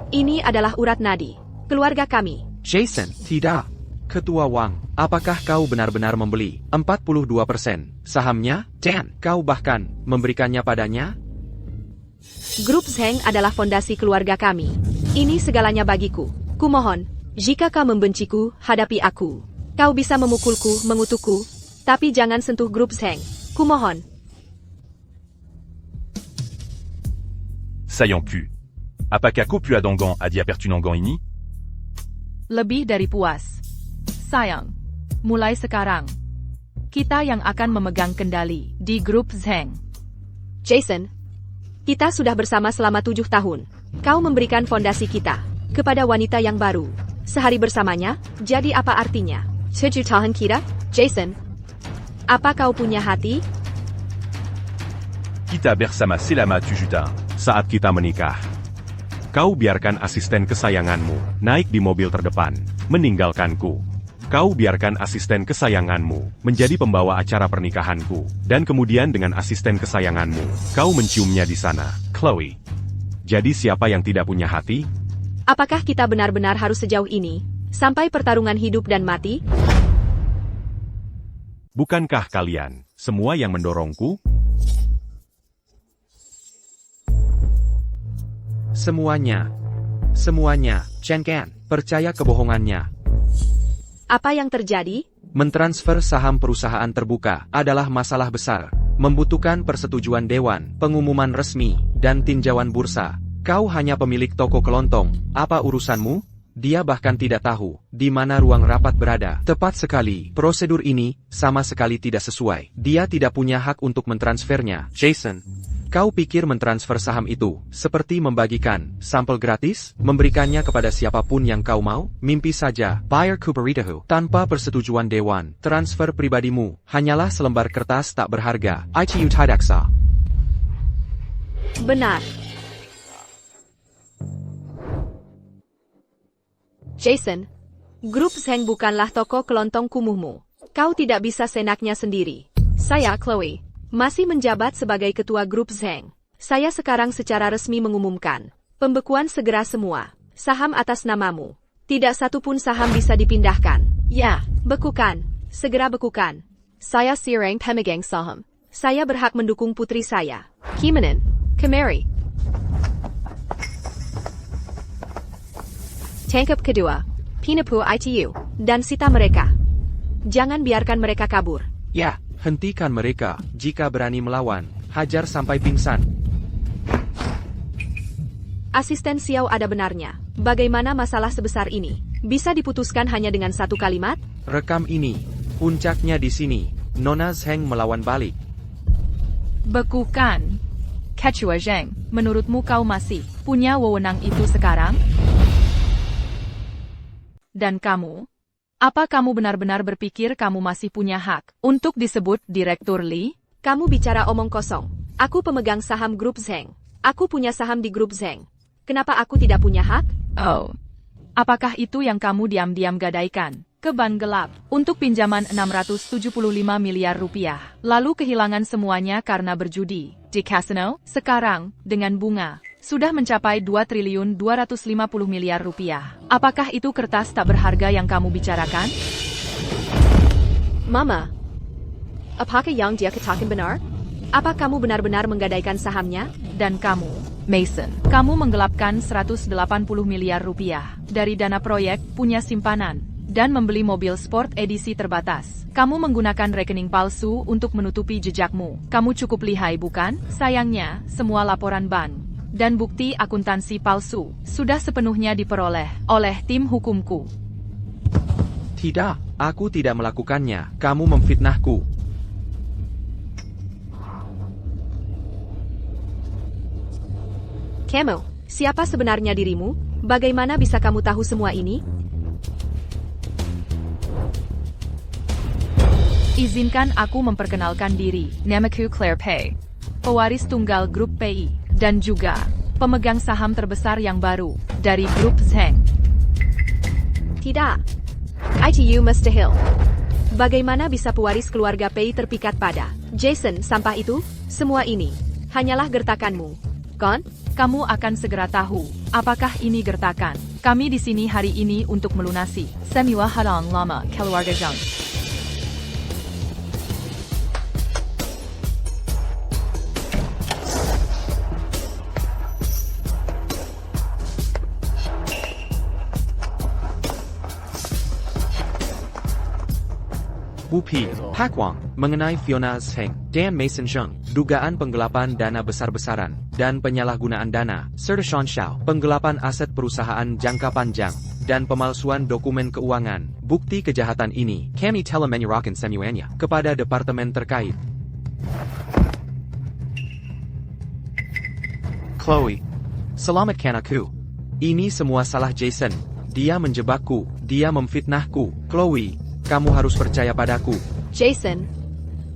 Ini adalah urat nadi keluarga kami. Jason, tidak. Ketua Wang, apakah kau benar-benar membeli 42% sahamnya? Dan kau bahkan memberikannya padanya? Grup Zheng adalah fondasi keluarga kami. Ini segalanya bagiku. Kumohon, jika kau membenciku, hadapi aku. Kau bisa memukulku, mengutukku, tapi jangan sentuh grup Zheng. Kumohon. Sayang Pu. Apakah kau pu adangan Adia Pertunangan ini? Lebih dari puas. Sayang, mulai sekarang, kita yang akan memegang kendali di grup Zheng. Jason, kita sudah bersama selama 7 tahun. Kau memberikan fondasi kita kepada wanita yang baru. Sehari bersamanya, jadi apa artinya? 7 tahun kita? Jason, apa kau punya hati? Kita bersama selama 7 tahun. Saat kita menikah, kau biarkan asisten kesayanganmu naik di mobil terdepan, meninggalkanku. Kau biarkan asisten kesayanganmu menjadi pembawa acara pernikahanku, dan kemudian dengan asisten kesayanganmu, kau menciumnya di sana, Chloe. Jadi siapa yang tidak punya hati? Apakah kita benar-benar harus sejauh ini, sampai pertarungan hidup dan mati? Bukankah kalian semua yang mendorongku? Semuanya, Chen Kan, percaya kebohongannya. Apa yang terjadi? Mentransfer saham perusahaan terbuka adalah masalah besar. Membutuhkan persetujuan dewan, pengumuman resmi, dan tinjauan bursa. Kau hanya pemilik toko kelontong. Apa urusanmu? Dia bahkan tidak tahu di mana ruang rapat berada. Tepat sekali, prosedur ini sama sekali tidak sesuai. Dia tidak punya hak untuk mentransfernya. Jason, Kau pikir mentransfer saham itu, seperti membagikan sampel gratis, memberikannya kepada siapapun yang kau mau? Mimpi saja, Buyer Kuberitahu. Tanpa persetujuan dewan, transfer pribadimu hanyalah selembar kertas tak berharga. ITU tidak sah. Benar. Jason, grup Zheng bukanlah toko kelontong kumuhmu. Kau tidak bisa senaknya sendiri. Saya, Chloe, masih menjabat sebagai ketua grup Zheng. Saya sekarang secara resmi mengumumkan, pembekuan segera semua. Saham atas namamu. Tidak satu pun saham bisa dipindahkan. Ya, bekukan. Segera bekukan. Saya Sireng pemegang saham. Saya berhak mendukung putri saya. Kimanan, kemari. Tangkap kedua. Pinapu ITU, dan sita mereka. Jangan biarkan mereka kabur. Ya, hentikan mereka. Jika berani melawan, hajar sampai pingsan. Asisten Xiao ada benarnya. Bagaimana masalah sebesar ini bisa diputuskan hanya dengan satu kalimat? Rekam ini. Puncaknya di sini. Nona Zheng melawan balik. Bekukan. Ketua Zheng, menurutmu kau masih punya wewenang itu sekarang? Dan kamu? Apa kamu benar-benar berpikir kamu masih punya hak untuk disebut Direktur Li? Kamu bicara omong kosong. Aku pemegang saham grup Zheng. Aku punya saham di grup Zheng. Kenapa aku tidak punya hak? Oh. Apakah itu yang kamu diam-diam gadaikan ke bank gelap untuk pinjaman 675 miliar rupiah, lalu kehilangan semuanya karena berjudi di kasino? Sekarang, dengan bunga, sudah mencapai 2.250 miliar rupiah. Apakah itu kertas tak berharga yang kamu bicarakan? Mama, apakah yang dia katakan benar? Apa kamu benar-benar menggadaikan sahamnya? Dan kamu, Mason, kamu menggelapkan 180 miliar rupiah dari dana proyek punya simpanan dan membeli mobil sport edisi terbatas. Kamu menggunakan rekening palsu untuk menutupi jejakmu. Kamu cukup lihai, bukan? Sayangnya, semua laporan bank dan bukti akuntansi palsu sudah sepenuhnya diperoleh oleh tim hukumku. Tidak, aku tidak melakukannya. Kamu memfitnahku. Kamu, siapa sebenarnya dirimu? Bagaimana bisa kamu tahu semua ini? Izinkan aku memperkenalkan diri. Namaku Claire Pei, pewaris tunggal grup PI, dan juga pemegang saham terbesar yang baru dari grup Zheng. Tidak. ITU mustahil. Bagaimana bisa pewaris keluarga Pei terpikat pada Jason sampah itu? Semua ini hanyalah gertakanmu, kan? Kamu akan segera tahu apakah ini gertakan. Kami di sini hari ini untuk melunasi semua hutang lama keluarga Zheng. Wupi, Hakwang, mengenai Fiona Zheng, Dan Mason Zheng, dugaan penggelapan dana besar-besaran, dan penyalahgunaan dana, serta Sean Xiao, penggelapan aset perusahaan jangka panjang, dan pemalsuan dokumen keuangan. Bukti kejahatan ini, kami telah menyerahkan semuanya kepada departemen terkait. Chloe, selamatkan aku. Ini semua salah Jason. Dia menjebakku, dia memfitnahku. Chloe, kamu harus percaya padaku. Jason,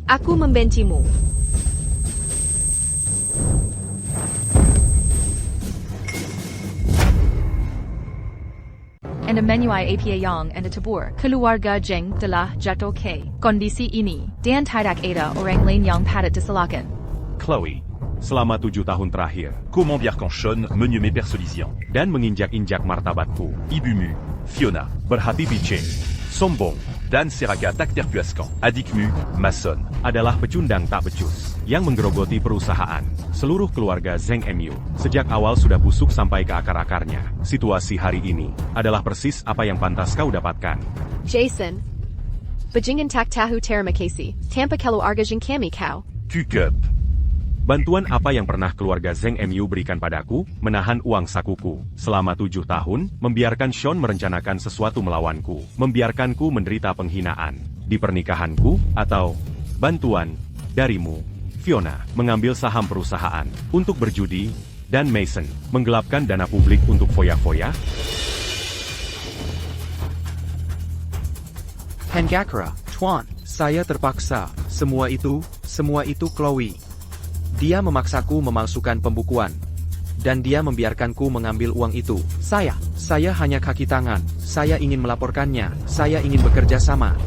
aku membencimu. And menyuai APA Yang and Tabur, keluarga Zheng telah jatuh ke kondisi ini, dan tidak ada orang lain yang patut disalahkan. Chloe, selama 7 tahun terakhir, Comment Bierkanchon menu mes persolisian. dan menginjak-injak martabatku, Ibumu, Fiona, berhati bicing, sombong, Dan Seraka Takterpuaskan, Adikmu, Mason. adalah pecundang tak becus yang menggerogoti perusahaan. Seluruh keluarga Zheng MU sejak awal sudah busuk sampai ke akar-akarnya. Situasi hari ini adalah persis apa yang pantas kau dapatkan. Jason, bajingan tak tahu terima kasih, tanpa keluarga Zheng kami kau. Tukup. Bantuan apa yang pernah keluarga Zheng MU berikan padaku? Menahan uang sakuku selama 7 tahun, membiarkan Sean merencanakan sesuatu melawanku, membiarkanku menderita penghinaan di pernikahanku, atau bantuan darimu, Fiona mengambil saham perusahaan untuk berjudi, dan Mason menggelapkan dana publik untuk foya-foya. Hangakra, Tuan, saya terpaksa. Semua itu Chloe. Dia memaksaku memalsukan pembukuan. Dan dia membiarkanku mengambil uang itu. Saya hanya kaki tangan. Saya ingin melaporkannya. Saya ingin bekerja sama.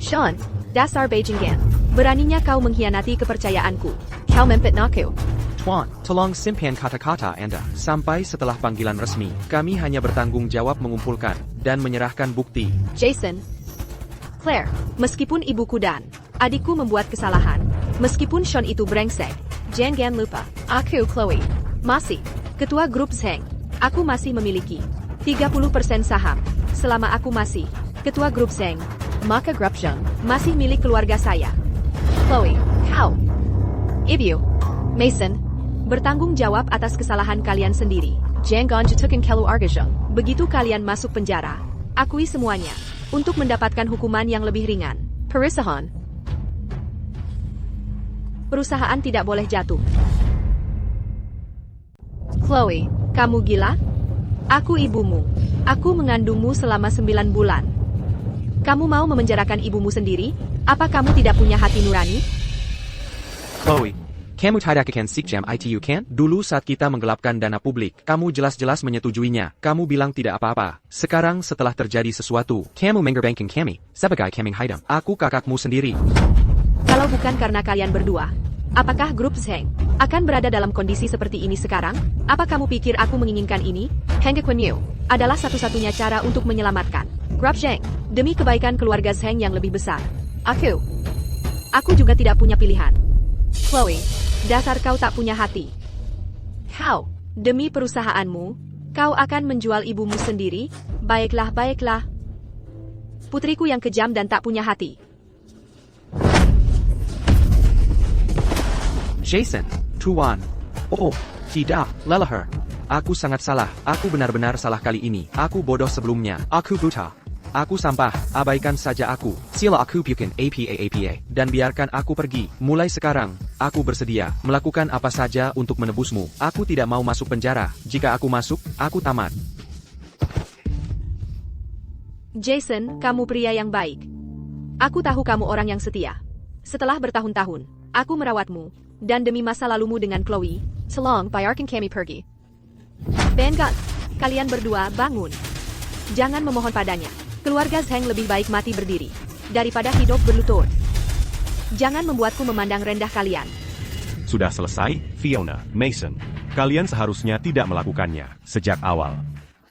Sean, dasar Bajingan. Beraninya kau mengkhianati kepercayaanku. Kau memfitnahku. Tuan, tolong simpan kata-kata Anda. Sampai setelah panggilan resmi, kami hanya bertanggung jawab mengumpulkan dan menyerahkan bukti. Jason, Claire, meskipun ibuku dan adikku membuat kesalahan, meskipun Sean itu brengsek, jangan lupa, aku Chloe, masih ketua grup Zheng. Aku masih memiliki 30% saham. Selama aku masih ketua grup Zheng, maka grup Zheng masih milik keluarga saya. Chloe, kau, ibu, Mason, bertanggung jawab atas kesalahan kalian sendiri. Jangan jatuhkan keluarga Zheng. Begitu kalian masuk penjara, akui semuanya untuk mendapatkan hukuman yang lebih ringan. Perusahaan tidak boleh jatuh. Chloe, kamu gila? Aku ibumu. Aku mengandungmu selama 9 bulan. Kamu mau memenjarakan ibumu sendiri? Apa kamu tidak punya hati nurani? Chloe, kamu tidak akan sikjam itu kan? Dulu saat kita menggelapkan dana publik, kamu jelas-jelas menyetujuinya. Kamu bilang tidak apa-apa. Sekarang setelah terjadi sesuatu, kamu menggerbangkan kami, sebagai kambing hitam. Aku kakakmu sendiri. Kalau bukan karena kalian berdua, apakah grup Zheng akan berada dalam kondisi seperti ini sekarang? Apa kamu pikir aku menginginkan ini? Hangakwen Yu adalah satu-satunya cara untuk menyelamatkan grup Zheng demi kebaikan keluarga Zheng yang lebih besar. Aku juga tidak punya pilihan. Chloe, dasar kau tak punya hati. Kau, demi perusahaanmu, kau akan menjual ibumu sendiri? Baiklah, baiklah. Putriku yang kejam dan tak punya hati. Jason, Tuan. Oh, tidak, leluhur. Aku sangat salah. Aku benar-benar salah kali ini. Aku bodoh sebelumnya. Aku buta. Aku sampah. Abaikan saja aku. Sila aku bukan apa. Dan biarkan aku pergi. Mulai sekarang, aku bersedia melakukan apa saja untuk menebusmu. Aku tidak mau masuk penjara. Jika aku masuk, aku tamat. Jason, kamu pria yang baik. Aku tahu kamu orang yang setia. Setelah bertahun-tahun, aku merawatmu. Dan demi masa lalumu dengan Chloe, tolong biarkan kami pergi. Vanguard, kalian berdua bangun. Jangan memohon padanya. Keluarga Zheng lebih baik mati berdiri daripada hidup berlutut. Jangan membuatku memandang rendah kalian. Sudah selesai, Fiona, Mason. Kalian seharusnya tidak melakukannya sejak awal.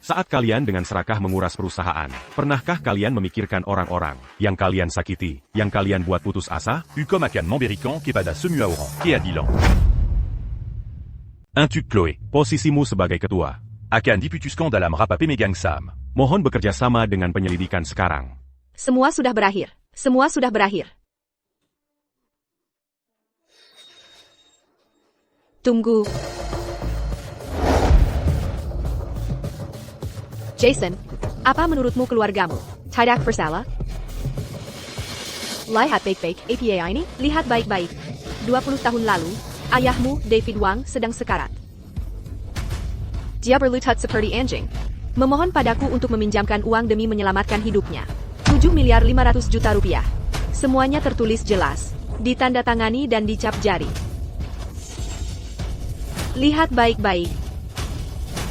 Saat kalian dengan serakah menguras perusahaan, pernahkah kalian memikirkan orang-orang yang kalian sakiti, yang kalian buat putus asa? Ucom Akan Mamberikan kepada semua orang qui a Dilan. Intuk Chloe, posisimu sebagai ketua. Akan diputuskan dalam rapat pemegang saham. Mohon bekerja sama dengan penyelidikan sekarang. Semua sudah berakhir. Semua sudah berakhir. Tunggu. Jason, apa menurutmu keluargamu tidak bersalah? Lihat baik-baik apa ini, lihat baik-baik. 20 tahun lalu, ayahmu, David Wang, sedang sekarat. Dia berlutut seperti anjing. Memohon padaku untuk meminjamkan uang demi menyelamatkan hidupnya. 7.500.000.000 rupiah. Semuanya tertulis jelas, ditandatangani dan dicap jari. Lihat baik-baik.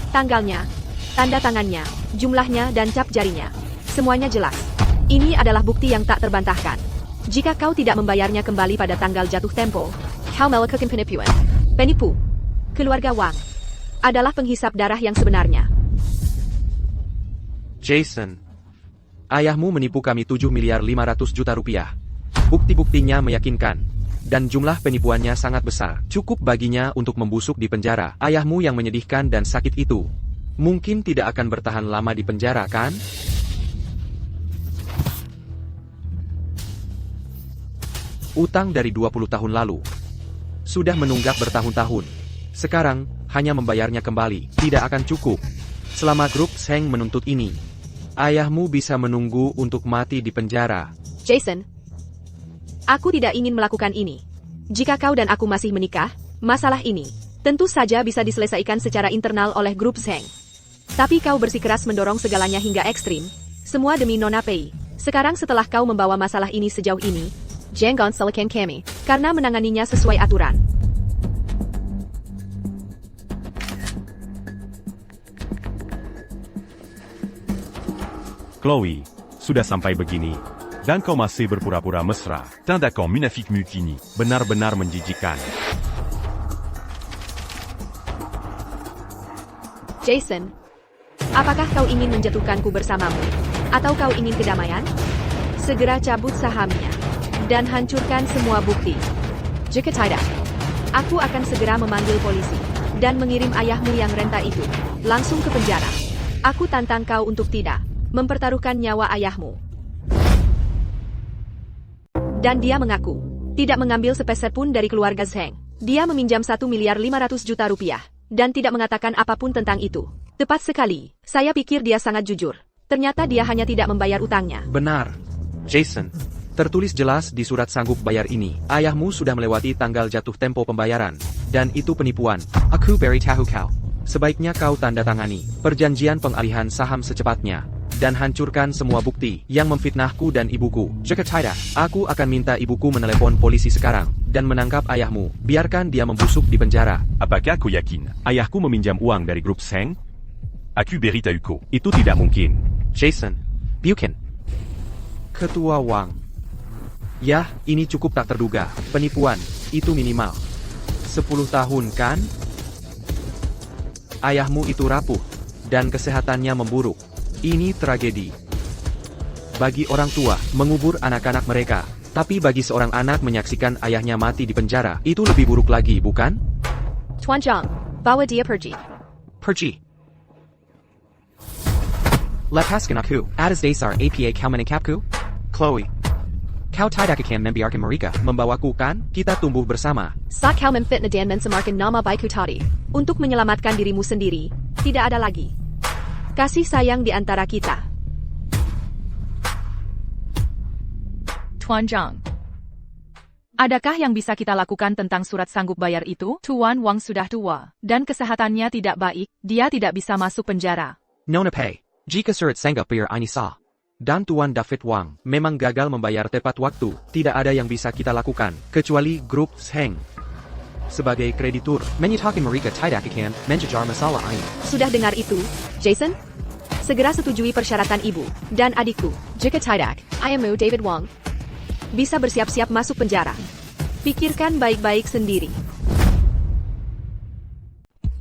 Tanggalnya, tanda tangannya, jumlahnya dan cap jarinya. Semuanya jelas. Ini adalah bukti yang tak terbantahkan. Jika kau tidak membayarnya kembali pada tanggal jatuh tempo, kau melakukan penipuan. Penipu. Keluarga Wang adalah penghisap darah yang sebenarnya. Jason, ayahmu menipu kami 7.500.000.000 rupiah. Bukti-buktinya meyakinkan. Dan jumlah penipuannya sangat besar. Cukup baginya untuk membusuk di penjara. Ayahmu yang menyedihkan dan sakit itu mungkin tidak akan bertahan lama di penjara, kan? Utang dari 20 tahun lalu sudah menunggak bertahun-tahun. Sekarang, hanya membayarnya kembali tidak akan cukup. Selama grup Zheng menuntut ini, ayahmu bisa menunggu untuk mati di penjara. Jason, Aku tidak ingin melakukan ini. Jika kau dan aku masih menikah, masalah ini tentu saja bisa diselesaikan secara internal oleh grup Zheng. Tapi kau bersikeras mendorong segalanya hingga ekstrim, semua demi Nona Pei. Sekarang setelah kau membawa masalah ini sejauh ini, jangan salahkan kami, karena menanganinya sesuai aturan. Chloe, sudah sampai begini, dan kau masih berpura-pura mesra. Tindakan munafik mutini. Benar-benar menjijikan. Jason, apakah kau ingin menjatuhkanku bersamamu? Atau kau ingin kedamaian? Segera cabut sahamnya, dan hancurkan semua bukti. Jika tidak, aku akan segera memanggil polisi, dan mengirim ayahmu yang renta itu langsung ke penjara. Aku tantang kau untuk tidak mempertaruhkan nyawa ayahmu. Dan dia mengaku tidak mengambil sepeser pun dari keluarga Zheng. Dia meminjam 1.500.000.000 rupiah, dan tidak mengatakan apapun tentang itu. Tepat sekali, saya pikir dia sangat jujur. Ternyata dia hanya tidak membayar utangnya. Benar. Jason, tertulis jelas di surat sanggup bayar ini, ayahmu sudah melewati tanggal jatuh tempo pembayaran, dan itu penipuan. Aku beri tahu kau. Sebaiknya kau tanda tangani perjanjian pengalihan saham secepatnya, dan hancurkan semua bukti yang memfitnahku dan ibuku. Jika tidak, aku akan minta ibuku menelepon polisi sekarang, dan menangkap ayahmu. Biarkan dia membusuk di penjara. Apakah kau yakin? Ayahku meminjam uang dari grup Zheng? Aku beri tahu kau. Itu tidak mungkin. Jason, Buchan, Ketua Wang. Yah, ini cukup tak terduga. Penipuan, itu minimal 10 tahun kan? Ayahmu itu rapuh, dan kesehatannya memburuk. Ini tragedi. Bagi orang tua, mengubur anak-anak mereka. Tapi bagi seorang anak menyaksikan ayahnya mati di penjara, itu lebih buruk lagi, bukan? Tuan Zhang, bawa dia pergi. Pergi. Lepaskan aku, atas dasar apa kau menangkapku? Chloe, kau tidak akan membiarkan mereka membawaku kan? Kita tumbuh bersama. Saat kau memfitnah dan mencemarkan nama baikku tadi, untuk menyelamatkan dirimu sendiri, tidak ada lagi kasih sayang di antara kita. Tuan Zhang, adakah yang bisa kita lakukan tentang surat sanggup bayar itu? Tuan Wang sudah tua, dan kesehatannya tidak baik, dia tidak bisa masuk penjara. Nona Pei, jika surat sanggup bayar ini sah, dan Tuan David Wang memang gagal membayar tepat waktu, tidak ada yang bisa kita lakukan, kecuali grup Zheng. Sebagai kreditur, menyatakan mereka tidak akan mengejar masalah ini. Sudah dengar itu, Jason? Segera setujui persyaratan ibu dan adikku. Jika tidak, ayahmu David Wang bisa bersiap-siap masuk penjara. Pikirkan baik-baik sendiri.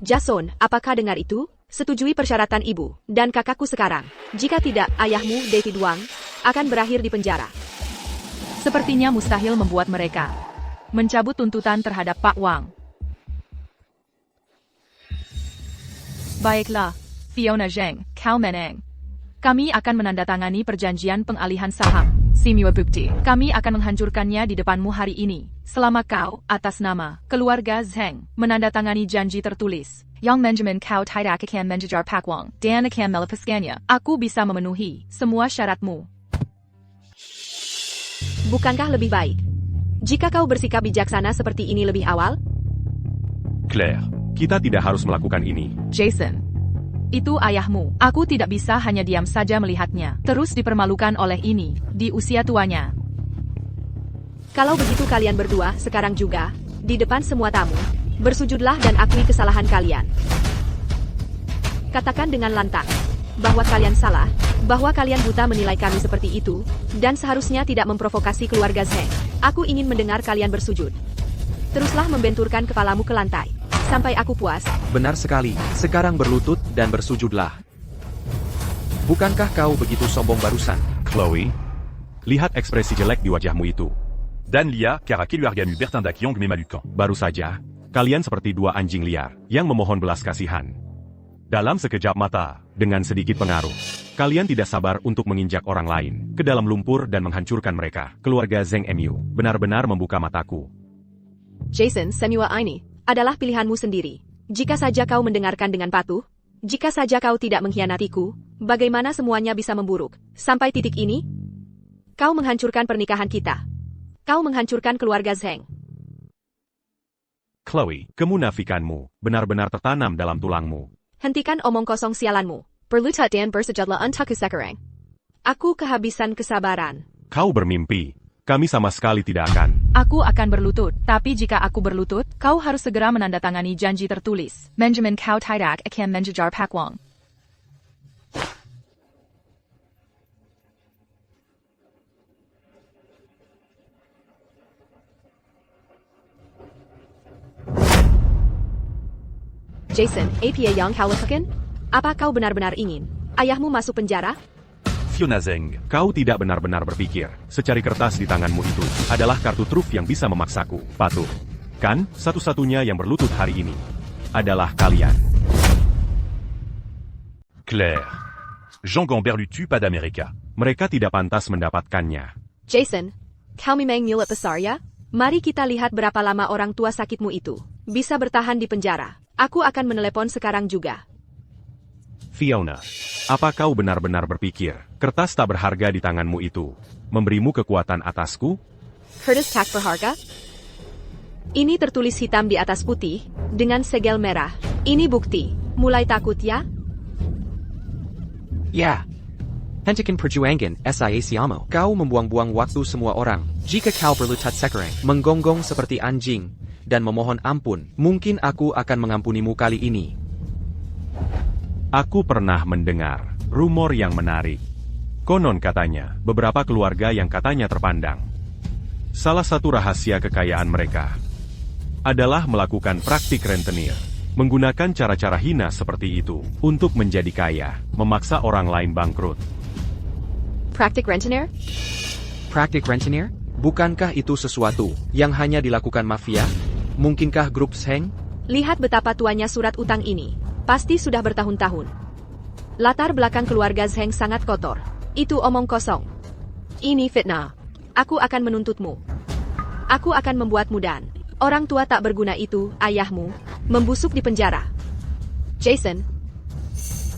Jason, apakah dengar itu? Setujui persyaratan ibu dan kakakku sekarang. Jika tidak, ayahmu David Wang akan berakhir di penjara. Sepertinya mustahil membuat mereka mencabut tuntutan terhadap Pak Wang. Baiklah, Fiona Zheng, kau menang. Kami akan menandatangani perjanjian pengalihan saham. Semua bukti, kami akan menghancurkannya di depanmu hari ini. Selama kau, atas nama keluarga Zheng, menandatangani janji tertulis. Yang Benjamin kau tidak akan mengejar Pak Wang, dan akan melepaskannya. Aku bisa memenuhi semua syaratmu. Bukankah lebih baik jika kau bersikap bijaksana seperti ini lebih awal? Claire, Kita tidak harus melakukan ini. Jason, itu ayahmu. Aku tidak bisa hanya diam saja melihatnya terus dipermalukan oleh ini di usia tuanya. Kalau begitu kalian berdua sekarang juga, di depan semua tamu, bersujudlah dan akui kesalahan kalian. Katakan dengan lantang bahwa kalian salah, bahwa kalian buta menilai kami seperti itu, dan seharusnya tidak memprovokasi keluarga Zheng. Aku ingin mendengar kalian bersujud. Teruslah membenturkan kepalamu ke lantai, sampai aku puas. Benar sekali, sekarang berlutut dan bersujudlah. Bukankah kau begitu sombong barusan? Chloe, lihat ekspresi jelek di wajahmu itu. Dan Lia, car keluargamu bertindak yang memalukan. Baru saja, kalian seperti dua anjing liar yang memohon belas kasihan. Dalam sekejap mata, dengan sedikit pengaruh, kalian tidak sabar untuk menginjak orang lain ke dalam lumpur dan menghancurkan mereka. Keluarga Zheng Mu benar-benar membuka mataku. Jason, semua ini adalah pilihanmu sendiri. Jika saja kau mendengarkan dengan patuh, jika saja kau tidak mengkhianatiku, bagaimana semuanya bisa memburuk? Sampai titik ini, kau menghancurkan pernikahan kita. Kau menghancurkan keluarga Zheng. Chloe, kemunafikanmu benar-benar tertanam dalam tulangmu. Hentikan omong kosong sialanmu. Berlutut dan bersujudlah untukku sekarang. Aku kehabisan kesabaran. Kau bermimpi. Kami sama sekali tidak akan. Aku akan berlutut, tapi jika aku berlutut, kau harus segera menandatangani janji tertulis. Benjamin kau tidak akan menjejar Pak Wong. Jason, apa yang kau lakukan? Apa kau benar-benar ingin ayahmu masuk penjara? Fiona Zheng. Kau tidak benar-benar berpikir, secari kertas di tanganmu itu adalah kartu truf yang bisa memaksaku patuh. Kan, satu-satunya yang berlutut hari ini adalah kalian. Claire. Jean Gambert lui tue pas d'América. Mereka tidak pantas mendapatkannya. Jason, kau memang nyulut besar ya? Mari kita lihat berapa lama orang tua sakitmu itu bisa bertahan di penjara. Aku akan menelepon sekarang juga. Fiona, apa kau benar-benar berpikir, kertas tak berharga di tanganmu itu memberimu kekuatan atasku? Kertas tak berharga? Ini tertulis hitam di atas putih, dengan segel merah. Ini bukti. Mulai takut ya? Ya. Hentikan perjuangan, saya siamo. Kau membuang-buang waktu semua orang. Jika kau berlutut sekarang, menggonggong seperti anjing, dan memohon ampun, mungkin aku akan mengampunimu kali ini. Aku pernah mendengar rumor yang menarik. Konon katanya, beberapa keluarga yang katanya terpandang. Salah satu rahasia kekayaan mereka adalah melakukan praktik rentenir. Menggunakan cara-cara hina seperti itu untuk menjadi kaya, memaksa orang lain bangkrut. Praktik rentenir? Praktik rentenir? Bukankah itu sesuatu yang hanya dilakukan mafia? Mungkinkah grup Zheng? Lihat betapa tuanya surat utang ini. Pasti sudah bertahun-tahun. Latar belakang keluarga Zheng sangat kotor. Itu omong kosong. Ini fitnah. Aku akan menuntutmu. Aku akan membuatmu dan orang tua tak berguna itu, ayahmu, membusuk di penjara. Jason,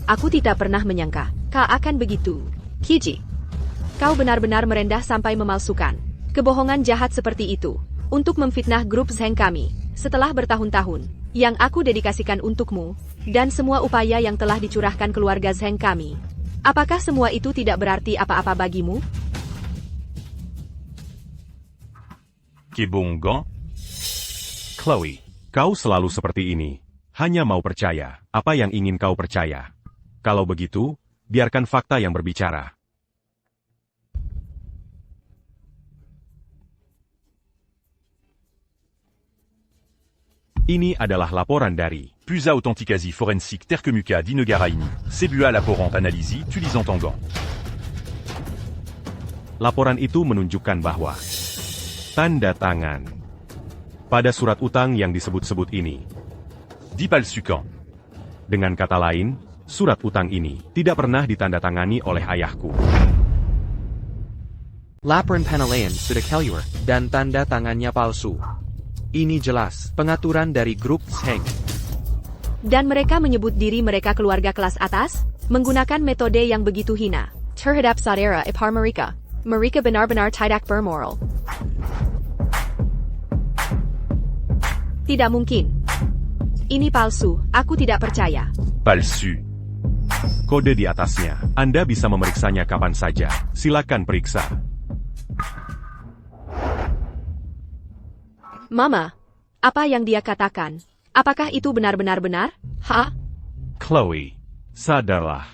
aku tidak pernah menyangka kau akan begitu. Kiji, kau benar-benar merendah sampai memalsukan kebohongan jahat seperti itu untuk memfitnah grup Zheng kami setelah bertahun-tahun yang aku dedikasikan untukmu dan semua upaya yang telah dicurahkan keluarga Zheng kami. Apakah semua itu tidak berarti apa-apa bagimu? Kebonggang. Chloe, kau selalu seperti ini. Hanya mau percaya apa yang ingin kau percaya. Kalau begitu, biarkan fakta yang berbicara. Ini adalah laporan dari Pusa Authenticasie Forensique Terkemuka d'Inegaraini. Sebua Laporant Analisi Tulisan Tangan. Laporan itu menunjukkan bahwa tanda tangan pada surat utang yang disebut-sebut ini. Dipalsukan. Dengan kata lain, surat utang ini tidak pernah ditandatangani oleh ayahku. Laporan penilaian sudah keluar, dan tanda tangannya palsu. Ini jelas pengaturan dari grup Zheng. Dan mereka menyebut diri mereka keluarga kelas atas, menggunakan metode yang begitu hina terhadap saudara ipar mereka. Mereka benar-benar tidak bermoral. Tidak mungkin. Ini palsu, aku tidak percaya. Palsu. Kode di atasnya. Anda bisa memeriksanya kapan saja. Silakan periksa. Mama, apa yang dia katakan? Apakah itu benar-benar benar? Ha? Chloe, sadarlah.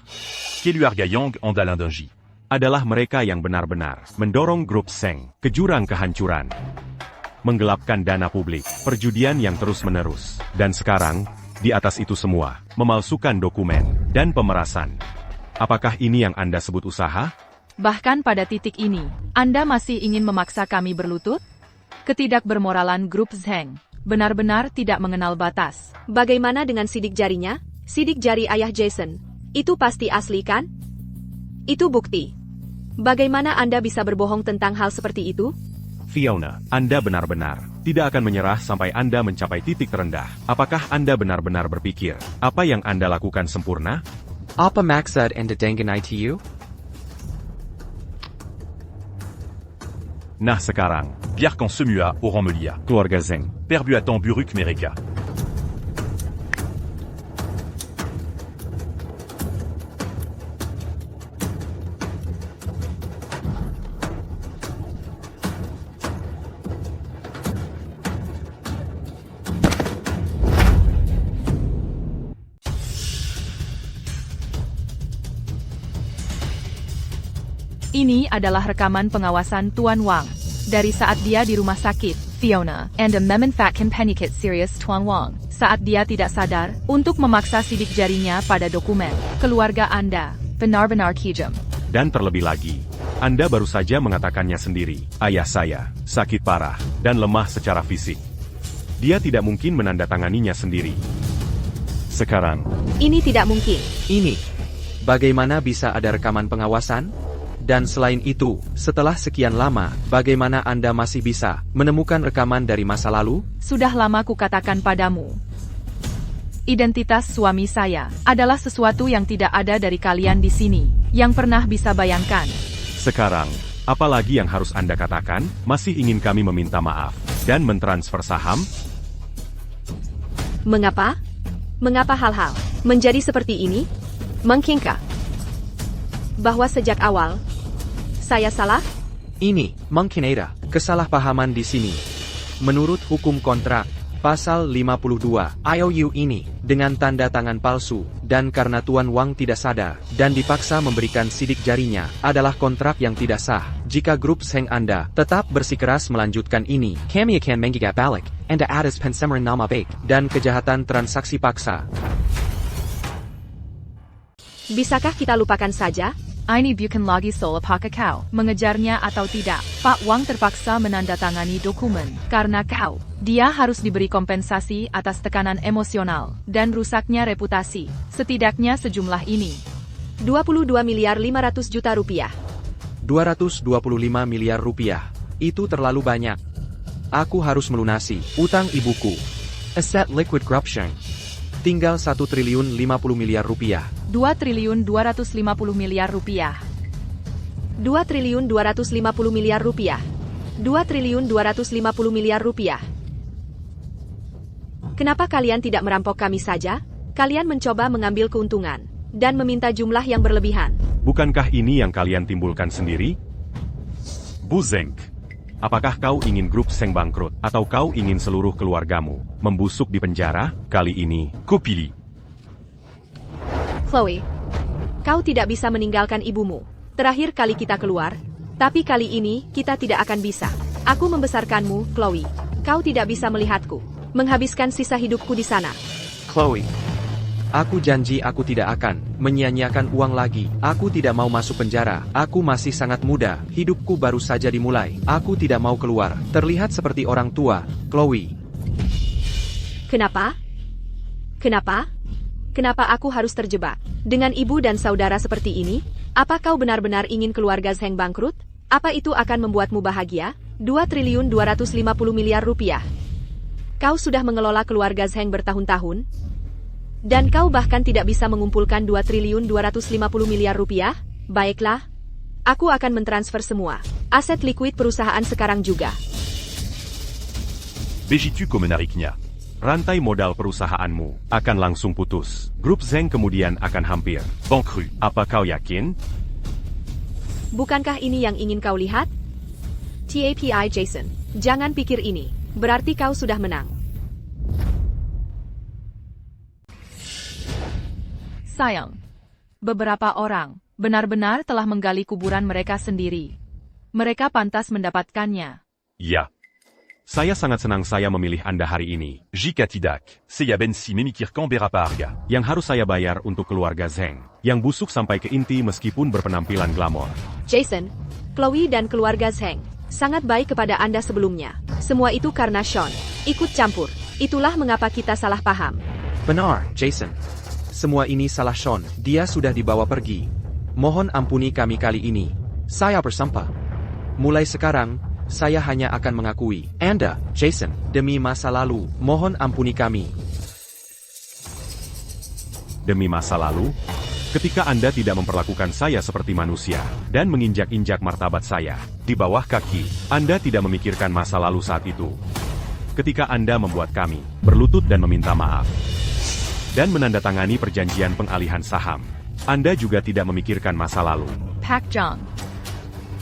Keluar Gayang Andalin Denji. Adalah mereka yang benar-benar mendorong grup Zheng ke jurang kehancuran. Menggelapkan dana publik, perjudian yang terus-menerus. Dan sekarang, di atas itu semua, memalsukan dokumen dan pemerasan. Apakah ini yang Anda sebut usaha? Bahkan pada titik ini, Anda masih ingin memaksa kami berlutut? Ketidakbermoralan grup Zheng benar-benar tidak mengenal batas. Bagaimana dengan sidik jarinya? Sidik jari ayah Jason. Itu pasti asli kan? Itu bukti. Bagaimana Anda bisa berbohong tentang hal seperti itu? Fiona, Anda benar-benar tidak akan menyerah sampai Anda mencapai titik terendah. Apakah Anda benar-benar berpikir apa yang Anda lakukan sempurna? Apa maksud Anda dengan ITU? Nah sekarang, Biarkan Semua, Oran Melia. Keluarga Zheng. Perbuatan Buruk Mereka. Ini adalah rekaman pengawasan Tuan Wang. Dari saat dia di rumah sakit, Fiona, and a memanfaatkan penyakit serius Tuan Wang. Saat dia tidak sadar, untuk memaksa sidik jarinya pada dokumen. Keluarga Anda, benar-benar kejam. Dan terlebih lagi, Anda baru saja mengatakannya sendiri. Ayah saya, sakit parah, dan lemah secara fisik. Dia tidak mungkin menandatanganinya sendiri. Sekarang, Ini tidak mungkin. Ini. Bagaimana bisa ada rekaman pengawasan? Dan selain itu, setelah sekian lama, bagaimana Anda masih bisa menemukan rekaman dari masa lalu? Sudah lama kukatakan padamu. Identitas suami saya adalah sesuatu yang tidak ada dari kalian di sini, yang pernah bisa bayangkan. sekarang, apalagi yang harus Anda katakan? Masih ingin kami meminta maaf dan mentransfer saham? Mengapa? Mengapa hal-hal menjadi seperti ini? Mungkinkah bahwa sejak awal saya salah? Ini, mungkin ada kesalahpahaman di sini. Menurut hukum kontrak, pasal 52, IOU ini, dengan tanda tangan palsu, dan karena Tuan Wang tidak sadar, dan dipaksa memberikan sidik jarinya, adalah kontrak yang tidak sah. Jika grup Zheng Anda tetap bersikeras melanjutkan ini, kami akan mengikat balik, Anda atas pencemaran nama baik, dan kejahatan transaksi paksa. Bisakah kita lupakan saja? Ini bukan lagi soal apakah kau mengejarnya atau tidak. Pak Wang terpaksa menandatangani dokumen karena kau. Dia harus diberi kompensasi atas tekanan emosional dan rusaknya reputasi. Setidaknya sejumlah ini. 22 miliar 500 juta rupiah. 225 miliar rupiah. Itu terlalu banyak. Aku harus melunasi utang ibuku. Aset liquid corruption. Tinggal 1 triliun 50 miliar rupiah. 2 triliun 250 miliar rupiah. 2 triliun 250 miliar rupiah. 2 triliun 250 miliar rupiah. Kenapa kalian tidak merampok kami saja? Kalian mencoba mengambil keuntungan dan meminta jumlah yang berlebihan. Bukankah ini yang kalian timbulkan sendiri? Bu Zheng, apakah kau ingin grup Zheng bangkrut, atau kau ingin seluruh keluargamu membusuk di penjara? Kali ini, Kopili. Chloe, kau tidak bisa meninggalkan ibumu. Terakhir kali kita keluar, tapi kali ini kita tidak akan bisa. Aku membesarkanmu, Chloe. Kau tidak bisa melihatku menghabiskan sisa hidupku di sana. Chloe. Aku janji aku tidak akan menyia-nyiakan uang lagi. Aku tidak mau masuk penjara. Aku masih sangat muda. Hidupku baru saja dimulai. Aku tidak mau keluar. Terlihat seperti orang tua. Chloe. Kenapa? Kenapa? Kenapa aku harus terjebak dengan ibu dan saudara seperti ini? Apa kau benar-benar ingin keluarga Zheng bangkrut? Apa itu akan membuatmu bahagia? 2 triliun 250 miliar rupiah. Kau sudah mengelola keluarga Zheng bertahun-tahun? Dan kau bahkan tidak bisa mengumpulkan 2 triliun 250 miliar rupiah? Baiklah. Aku akan mentransfer semua aset liquid perusahaan sekarang juga. Begitu kau menariknya. rantai modal perusahaanmu akan langsung putus. Grup Zheng kemudian akan hampir bangkrut. Apa kau yakin? Bukankah ini yang ingin kau lihat? TAPI Jason, jangan pikir ini. Berarti kau sudah menang. Sayang, beberapa orang benar-benar telah menggali kuburan mereka sendiri. Mereka pantas mendapatkannya. Ya. Saya sangat senang saya memilih Anda hari ini. Jika tidak, saya benci memikirkan berapa harga. Yang harus saya bayar untuk keluarga Zheng, yang busuk sampai ke inti meskipun berpenampilan glamor. Jason, Chloe dan keluarga Zheng sangat baik kepada Anda sebelumnya. Semua itu karena Sean ikut campur. Itulah mengapa kita salah paham. Benar, Jason. Semua ini salah Sean. Dia sudah dibawa pergi. Mohon ampuni kami kali ini. Saya bersumpah. Mulai sekarang, saya hanya akan mengakui. Anda, Jason, demi masa lalu, mohon ampuni kami. Demi masa lalu? Ketika Anda tidak memperlakukan saya seperti manusia, dan menginjak-injak martabat saya, di bawah kaki, Anda tidak memikirkan masa lalu saat itu. Ketika Anda membuat kami berlutut dan meminta maaf, dan menandatangani perjanjian pengalihan saham, Anda juga tidak memikirkan masa lalu. Pak Jong.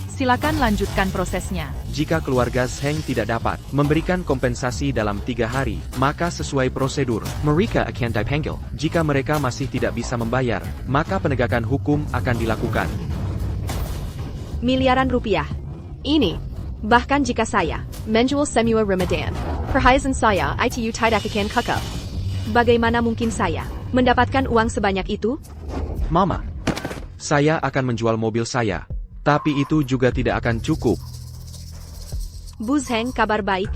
Silakan lanjutkan prosesnya. Jika keluarga Zheng tidak dapat memberikan kompensasi dalam 3 hari, maka sesuai prosedur, mereka akan dipanggil. Jika mereka masih tidak bisa membayar, maka penegakan hukum akan dilakukan. Miliaran rupiah. Ini. Bahkan jika saya menjual semua Ramadan, perhiasan saya itu tidak akan kekal. Bagaimana mungkin saya mendapatkan uang sebanyak itu? Mama, saya akan menjual mobil saya, tapi itu juga tidak akan cukup. Bu Zheng, kabar baik?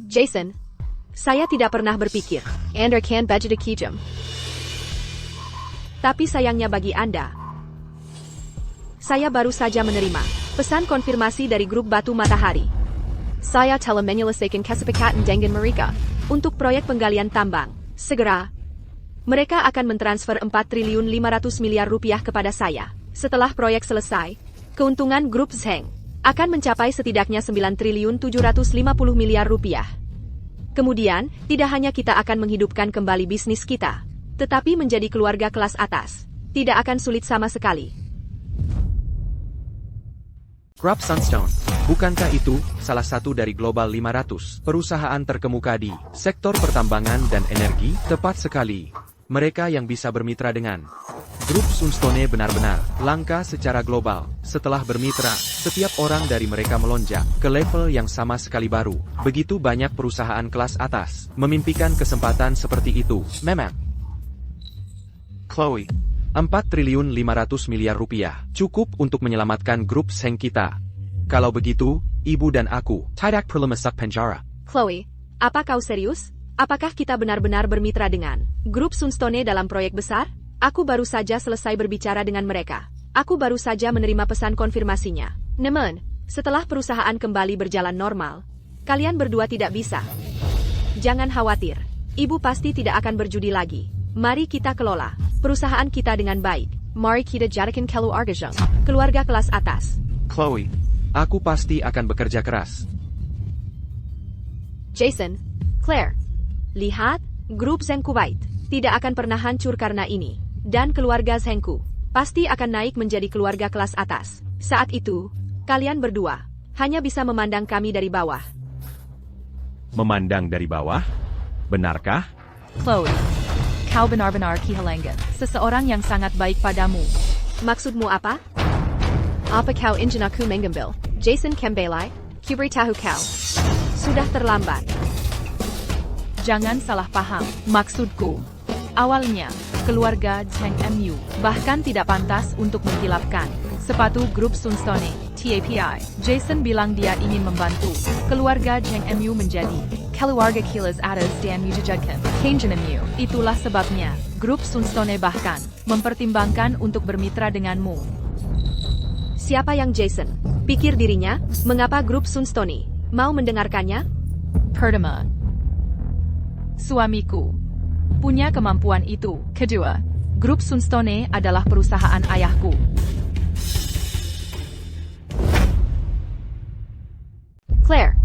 Jason, saya tidak pernah berpikir Anda akan budget kejam. Tapi sayangnya bagi Anda, saya baru saja menerima pesan konfirmasi dari grup Batu Matahari. Saya telah menyelesaikan kesepakatan dengan mereka untuk proyek penggalian tambang. Segera, mereka akan mentransfer 4.500 miliar rupiah kepada saya. Setelah proyek selesai, keuntungan grup Zheng akan mencapai setidaknya 9.750 miliar rupiah. Kemudian, tidak hanya kita akan menghidupkan kembali bisnis kita, tetapi menjadi keluarga kelas atas. Tidak akan sulit sama sekali. Grup Sunstone, bukankah itu salah satu dari Global 500 perusahaan terkemuka di sektor pertambangan dan energi? Tepat sekali. Mereka yang bisa bermitra dengan Grup Sunstone benar-benar langka secara global. Setelah bermitra, setiap orang dari mereka melonjak ke level yang sama sekali baru. Begitu banyak perusahaan kelas atas memimpikan kesempatan seperti itu. Memang. Chloe, 4.500 miliar rupiah cukup untuk menyelamatkan grup Zheng kita. Kalau begitu, ibu dan aku tidak perlu masuk penjara. Chloe, apa kau serius? Apakah kita benar-benar bermitra dengan grup Sunstone dalam proyek besar? Aku baru saja selesai berbicara dengan mereka. Aku baru saja menerima pesan konfirmasinya. Namun, setelah perusahaan kembali berjalan normal, kalian berdua tidak bisa. Jangan khawatir, ibu pasti tidak akan berjudi lagi. Mari kita kelola perusahaan kita dengan baik. Mari kita jadikan keluarga kelas atas. Chloe, aku pasti akan bekerja keras. Jason, Claire, lihat, grup Zheng Kuwait tidak akan pernah hancur karena ini. Dan keluarga Zhengku pasti akan naik menjadi keluarga kelas atas. Saat itu, kalian berdua hanya bisa memandang kami dari bawah. Memandang dari bawah? Benarkah? Chloe, kau benar-benar kehilangan seseorang yang sangat baik padamu. Maksudmu apa? Apa kau ingin aku mengambil Jason kembali? Kuberitahu kau. Sudah terlambat. Jangan salah paham, maksudku. Awalnya, keluarga Zheng MU bahkan tidak pantas untuk menghilapkan sepatu grup Sunstone, TAPI. Jason bilang dia ingin membantu keluarga Zheng MU menjadi keluarga kilas atas dan menjadikan Kenjan MU. Itulah sebabnya, grup Sunstone bahkan mempertimbangkan untuk bermitra denganmu. Siapa yang Jason pikir dirinya? Mengapa grup Sunstone mau mendengarkannya? Pertama, suamiku punya kemampuan itu. Kedua, grup Sunstone adalah perusahaan ayahku. Claire,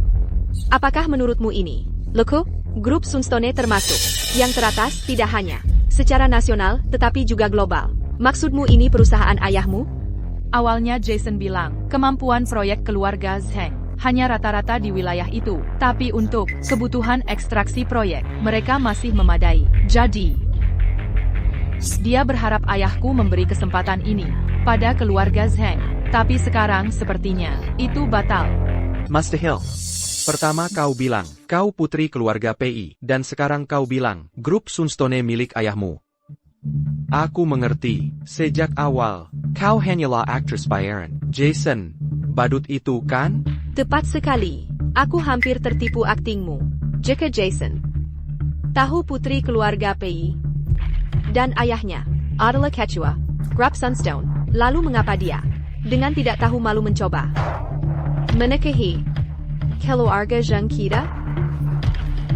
apakah menurutmu ini? Loku, grup Sunstone termasuk yang teratas tidak hanya secara nasional tetapi juga global. Maksudmu ini perusahaan ayahmu? Awalnya Jason bilang, kemampuan proyek keluarga Zheng hanya rata-rata di wilayah itu. Tapi untuk kebutuhan ekstraksi proyek, mereka masih memadai. Jadi, dia berharap ayahku memberi kesempatan ini pada keluarga Zheng. Tapi sekarang sepertinya itu batal. Master Hill, pertama kau bilang, kau putri keluarga PI, dan sekarang kau bilang, grup Sunstone milik ayahmu. Aku mengerti, sejak awal, kau hanyalah aktris bayaran. Jason, badut itu kan? Tepat sekali. Aku hampir tertipu aktingmu. Jika Jason tahu putri keluarga PI dan ayahnya adalah ketua grup Sunstone, lalu mengapa dia dengan tidak tahu malu mencoba menikahi Keluarga Zheng kita?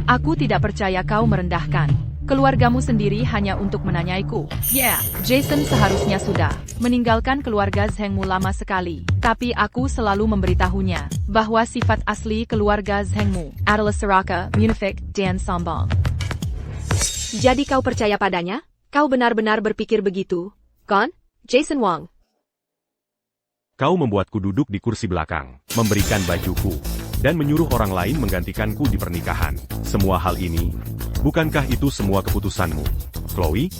Aku tidak percaya kau merendahkan keluargamu sendiri hanya untuk menanyaiku. Jason seharusnya sudah meninggalkan keluarga Zhengmu lama sekali. Tapi aku selalu memberitahunya bahwa sifat asli keluarga Zhengmu adalah serakah, munafik, dan sombong. Jadi kau percaya padanya? Kau benar-benar berpikir begitu, kan, Jason Wang? Kau membuatku duduk di kursi belakang, memberikan bajuku, dan menyuruh orang lain menggantikanku di pernikahan. Semua hal ini, bukankah itu semua keputusanmu, Chloe?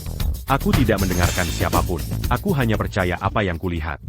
Aku tidak mendengarkan siapapun. Aku hanya percaya apa yang kulihat.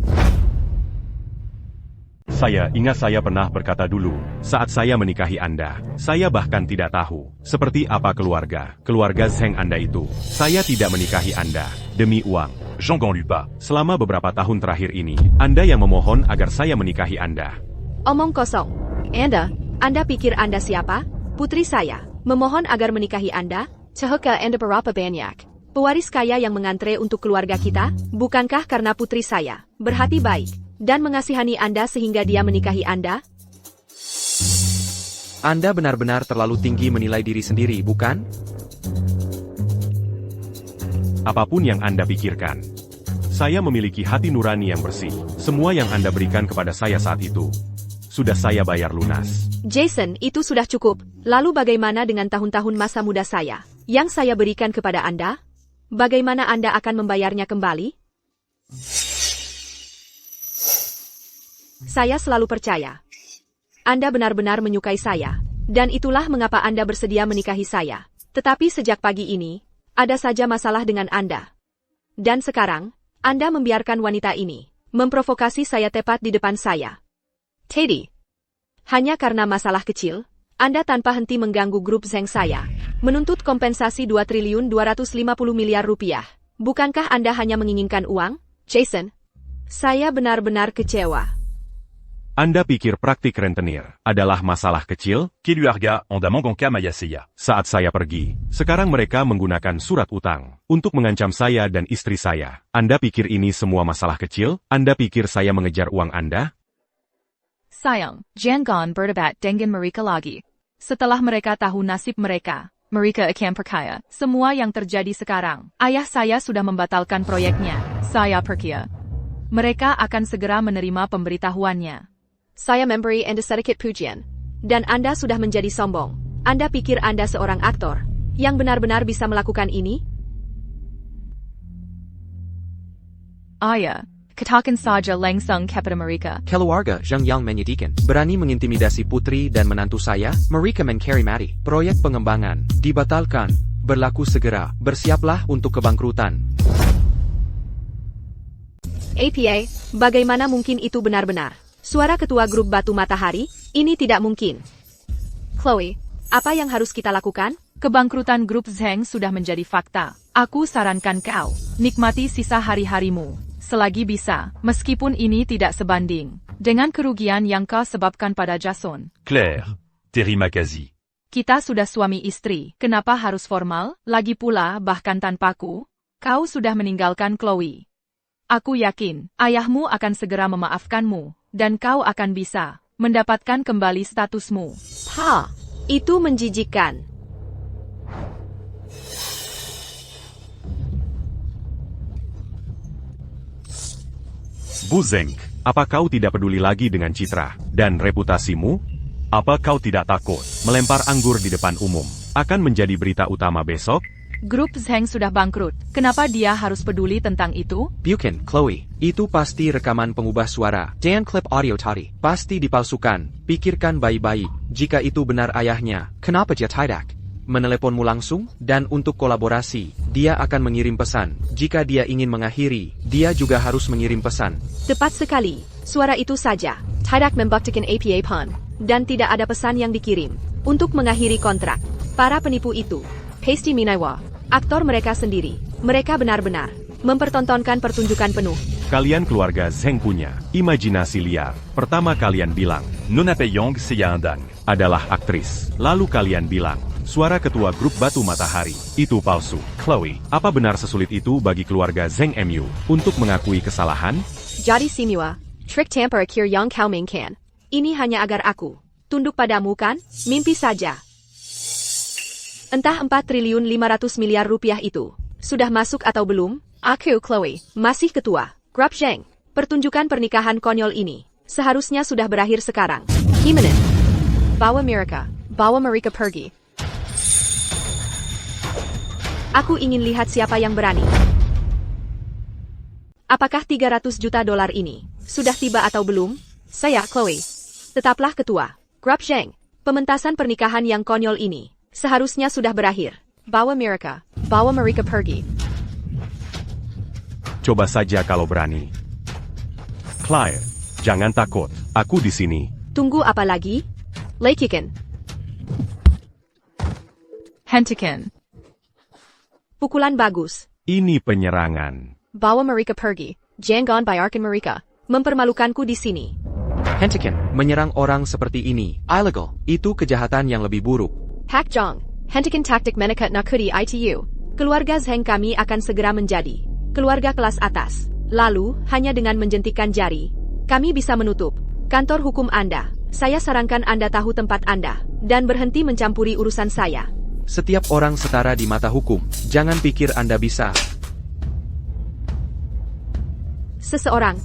Saya ingat saya pernah berkata dulu, saat saya menikahi Anda, saya bahkan tidak tahu seperti apa keluarga Zheng Anda itu. Saya tidak menikahi Anda demi uang. Jean Ganlu pas. Selama beberapa tahun terakhir ini, Anda yang memohon agar saya menikahi Anda. Omong kosong. Anda pikir Anda siapa? Putri saya. Memohon agar menikahi Anda? Tahukah Anda berapa banyak pewaris kaya yang mengantre untuk keluarga kita? Bukankah karena putri saya berhati baik dan mengasihani Anda sehingga dia menikahi Anda? Anda benar-benar terlalu tinggi menilai diri sendiri, bukan? Apapun yang Anda pikirkan, saya memiliki hati nurani yang bersih. Semua yang Anda berikan kepada saya saat itu, sudah saya bayar lunas. Jason, itu sudah cukup. Lalu bagaimana dengan tahun-tahun masa muda saya yang saya berikan kepada Anda? Bagaimana Anda akan membayarnya kembali? Saya selalu percaya Anda benar-benar menyukai saya, dan itulah mengapa Anda bersedia menikahi saya. Tetapi sejak pagi ini, ada saja masalah dengan Anda. Dan sekarang, Anda membiarkan wanita ini memprovokasi saya tepat di depan saya. Teddy, hanya karena masalah kecil, Anda tanpa henti mengganggu grup Zheng saya, menuntut kompensasi 2.250 miliar rupiah. Bukankah Anda hanya menginginkan uang, Jason? Saya benar-benar kecewa. Anda pikir praktik rentenir adalah masalah kecil? Keluarga Anda Mangonka Mayaseya. Saat saya pergi, sekarang mereka menggunakan surat utang untuk mengancam saya dan istri saya. Anda pikir ini semua masalah kecil? Anda pikir saya mengejar uang Anda? Sayang, jangan berdebat dengan mereka lagi. Setelah mereka tahu nasib mereka, mereka akan percaya semua yang terjadi sekarang. Ayah saya sudah membatalkan proyeknya. Saya percaya mereka akan segera menerima pemberitahuannya. Saya memberi Anda sedikit pujian, dan Anda sudah menjadi sombong. Anda pikir Anda seorang aktor yang benar-benar bisa melakukan ini? Ayah, katakan saja langsung kepada mereka. Keluarga Zheng yang menyedihkan, berani mengintimidasi putri dan menantu saya, mereka mencari mati. Proyek pengembangan dibatalkan, berlaku segera, bersiaplah untuk kebangkrutan. APA, bagaimana mungkin itu benar-benar? Suara ketua grup Batu Matahari, ini tidak mungkin. Chloe, apa yang harus kita lakukan? Kebangkrutan grup Zheng sudah menjadi fakta. Aku sarankan kau, nikmati sisa hari-harimu selagi bisa, meskipun ini tidak sebanding dengan kerugian yang kau sebabkan pada Jason. Claire, Terry Makazi. Kita sudah suami istri, kenapa harus formal? Lagi pula bahkan tanpaku, kau sudah meninggalkan Chloe. Aku yakin, ayahmu akan segera memaafkanmu, dan kau akan bisa mendapatkan kembali statusmu. Itu menjijikkan. Bu Zheng, apa kau tidak peduli lagi dengan citra dan reputasimu? Apa kau tidak takut melempar anggur di depan umum akan menjadi berita utama besok? Grup Zheng sudah bangkrut. Kenapa dia harus peduli tentang itu? Bukan, Chloe. Itu pasti rekaman pengubah suara. Dan klip audio tadi. Pasti dipalsukan. Pikirkan baik-baik. Jika itu benar ayahnya, kenapa dia tidak meneleponmu langsung? Dan untuk kolaborasi, dia akan mengirim pesan. Jika dia ingin mengakhiri, dia juga harus mengirim pesan. Tepat sekali. Suara itu saja. Tidak membuktikan APA pun. Dan tidak ada pesan yang dikirim untuk mengakhiri kontrak. Para penipu itu, Pasty Minawa, aktor mereka sendiri. Mereka benar-benar mempertontonkan pertunjukan penuh. Kalian keluarga Zheng punya imajinasi liar. Pertama kalian bilang, Nona Peyong Seya Andang. adalah aktris. Lalu kalian bilang, suara ketua grup Batu Matahari. Itu palsu. Chloe, apa benar sesulit itu bagi keluarga Zheng MU untuk mengakui kesalahan? Jadi Simiwa, trik tamper akhir yang kau mainkan. Ini hanya agar aku tunduk padamu kan? Mimpi saja. Entah 4.500 miliar rupiah itu sudah masuk atau belum? Aku, Chloe. Masih ketua. Grup Zheng. Pertunjukan pernikahan konyol ini seharusnya sudah berakhir sekarang. Imminent. Bawa Marika pergi. Aku ingin lihat siapa yang berani. Apakah 300 juta dolar ini sudah tiba atau belum? Saya, Chloe. Tetaplah ketua. Grup Zheng. Pementasan pernikahan yang konyol ini seharusnya sudah berakhir. Bawa Marika pergi. Coba saja kalau berani. Claire, jangan takut. Aku di sini. Tunggu apa lagi? Lakikan. Hentikan. Pukulan bagus. Ini penyerangan. Bawa Marika pergi. Jangan biarkan Marika Mempermalukanku di sini. Hentikan, menyerang orang seperti ini. Illegal. Itu kejahatan yang lebih buruk. Hak Jong. Hentikan taktik menekat nakudi ITU. Keluarga Zheng kami akan segera menjadi keluarga kelas atas. Lalu, hanya dengan menjentikan jari, kami bisa menutup kantor hukum Anda. Saya sarankan Anda tahu tempat Anda, dan berhenti mencampuri urusan saya. Setiap orang setara di mata hukum. Jangan pikir Anda bisa. Seseorang,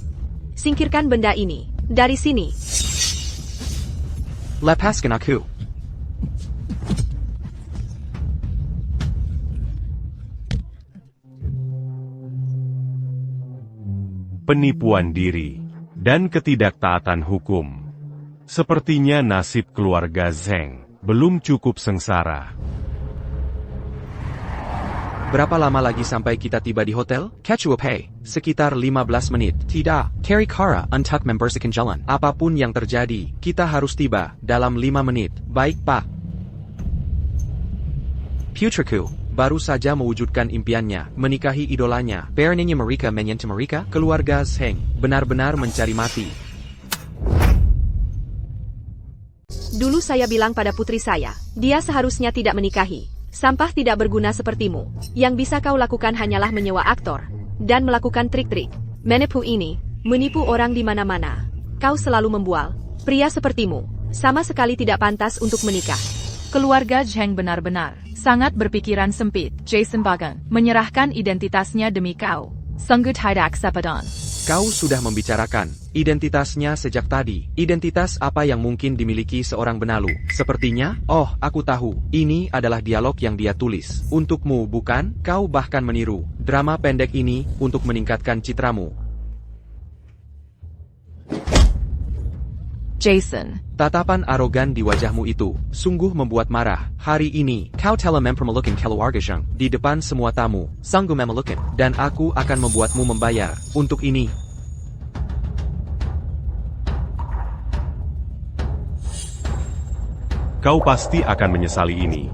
singkirkan benda ini dari sini. Lepaskan aku. Penipuan diri dan ketidaktaatan hukum. Sepertinya nasib keluarga Zheng belum cukup sengsara. Berapa lama lagi sampai kita tiba di hotel? Catch up hey. Sekitar 15 menit. Tidak. Terry Kara untuk membersihkan jalan. Apapun yang terjadi, kita harus tiba dalam 5 menit. Baik, Pak. Putriku baru saja mewujudkan impiannya, menikahi idolanya. Berninya Marika menyentuh Marika. Keluarga Zheng benar-benar mencari mati. Dulu saya bilang pada putri saya, dia seharusnya tidak menikahi. Sampah tidak berguna sepertimu. Yang bisa kau lakukan hanyalah menyewa aktor dan melakukan trik-trik. Menipu ini, menipu orang di mana-mana. Kau selalu membual. Pria sepertimu sama sekali tidak pantas untuk menikah. Keluarga Zheng benar-benar sangat berpikiran sempit. Jason Bagan menyerahkan identitasnya demi kau. Sungguh tidak sepadan. Kau sudah membicarakan identitasnya sejak tadi. Identitas apa yang mungkin dimiliki seorang benalu? Sepertinya, oh, aku tahu. Ini adalah dialog yang dia tulis. Untukmu, bukan? Kau bahkan meniru drama pendek ini untuk meningkatkan citramu. Jason. Tatapan arogan di wajahmu itu sungguh membuat marah. Hari ini, kau telah mempermalukan keluarga Zheng di depan semua tamu. Sanggup memalukan, dan aku akan membuatmu membayar untuk ini. Kau pasti akan menyesali ini.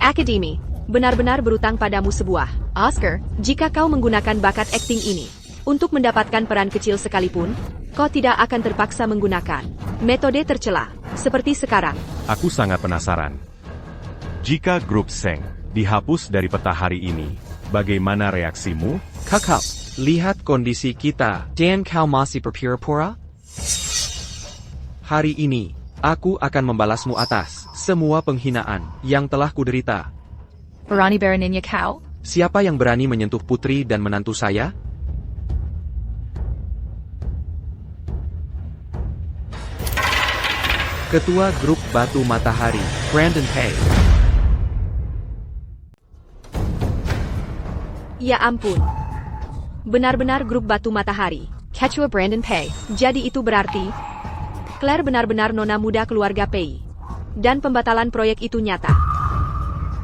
Akademi benar-benar berutang padamu sebuah Oscar. Jika kau menggunakan bakat akting ini untuk mendapatkan peran kecil sekalipun, kau tidak akan terpaksa menggunakan metode tercela seperti sekarang. Aku sangat penasaran. Jika grup Zheng dihapus dari peta hari ini, bagaimana reaksimu? Kakak, lihat kondisi kita. Dan kau masih berpura-pura? Hari ini, aku akan membalasmu atas semua penghinaan yang telah kuderita. Berani beraninya kau? Siapa yang berani menyentuh putri dan menantu saya? Ketua Grup Batu Matahari, Brandon Pei. Ya ampun. Benar-benar grup Batu Matahari. Ketua Brandon Pei. Jadi itu berarti Claire benar-benar nona muda keluarga Pei. Dan pembatalan proyek itu nyata.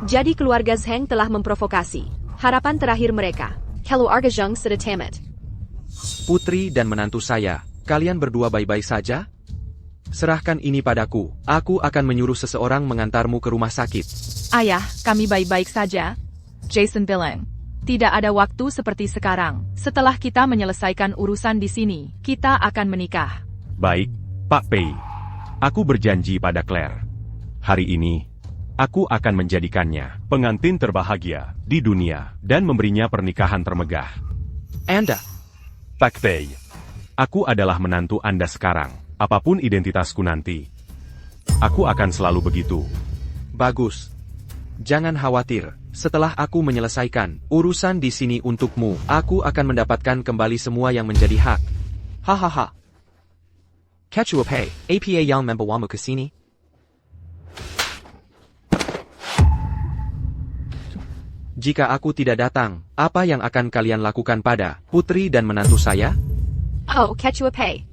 Jadi keluarga Zheng telah memprovokasi harapan terakhir mereka. Keluarga Zheng sudah tamat. Putri dan menantu saya, kalian berdua baik-baik saja? Serahkan ini padaku. Aku akan menyuruh seseorang mengantarmu ke rumah sakit. Ayah, kami baik-baik saja. Jason bilang, tidak ada waktu seperti sekarang. Setelah kita menyelesaikan urusan di sini, kita akan menikah. Baik, Pak Pei. Aku berjanji pada Claire. Hari ini, aku akan menjadikannya pengantin terbahagia di dunia dan memberinya pernikahan termegah. Anda, Pak Pei. Aku adalah menantu Anda sekarang. Apapun identitasku nanti, aku akan selalu begitu. Bagus. Jangan khawatir, setelah aku menyelesaikan urusan di sini untukmu, aku akan mendapatkan kembali semua yang menjadi hak. Hahaha. Catch you up hey, apa yang membawamu ke sini? Jika aku tidak datang, apa yang akan kalian lakukan pada putri dan menantu saya? Oh, catch you up, hey.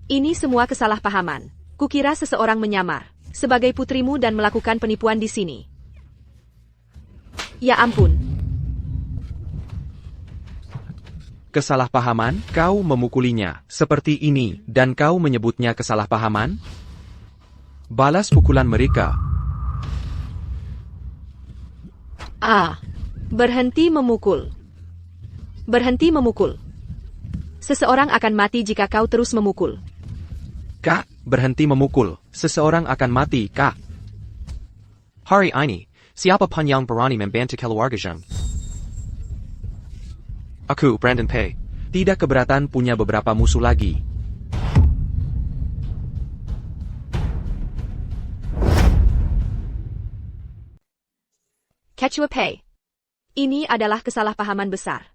Ini semua kesalahpahaman. Kukira seseorang menyamar sebagai putrimu dan melakukan penipuan di sini. Ya ampun. Kesalahpahaman? Kau memukulinya seperti ini, dan kau menyebutnya kesalahpahaman? Balas pukulan mereka. Berhenti memukul. Berhenti memukul. Seseorang akan mati jika kau terus memukul. Kak, berhenti memukul. Seseorang akan mati, Kak. Hari ini, siapa pun yang berani membantu keluarga Zheng? Aku, Brandon Pei. Tidak keberatan punya beberapa musuh lagi. Catch you up, hey. Ini adalah kesalahpahaman besar.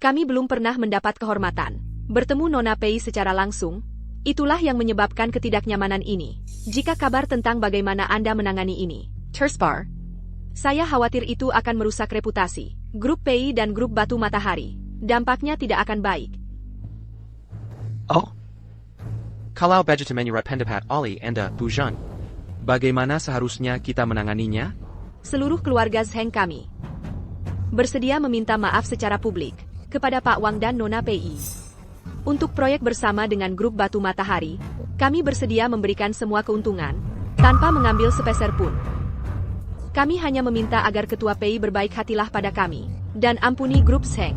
Kami belum pernah mendapat kehormatan bertemu Nona Pei secara langsung. Itulah yang menyebabkan ketidaknyamanan ini. Jika kabar tentang bagaimana Anda menangani ini, Terspar, saya khawatir itu akan merusak reputasi grup Pei dan grup Batu Matahari. Dampaknya tidak akan baik. Oh? Kalau begitu menurut pendapat Oli Anda, Bu Zhang, bagaimana seharusnya kita menanganinya? Seluruh keluarga Zheng kami bersedia meminta maaf secara publik kepada Pak Wang dan Nona Pei. Untuk proyek bersama dengan grup Batu Matahari, kami bersedia memberikan semua keuntungan tanpa mengambil sepeser pun. Kami hanya meminta agar Ketua Pei berbaik hatilah pada kami dan ampuni grup Zheng.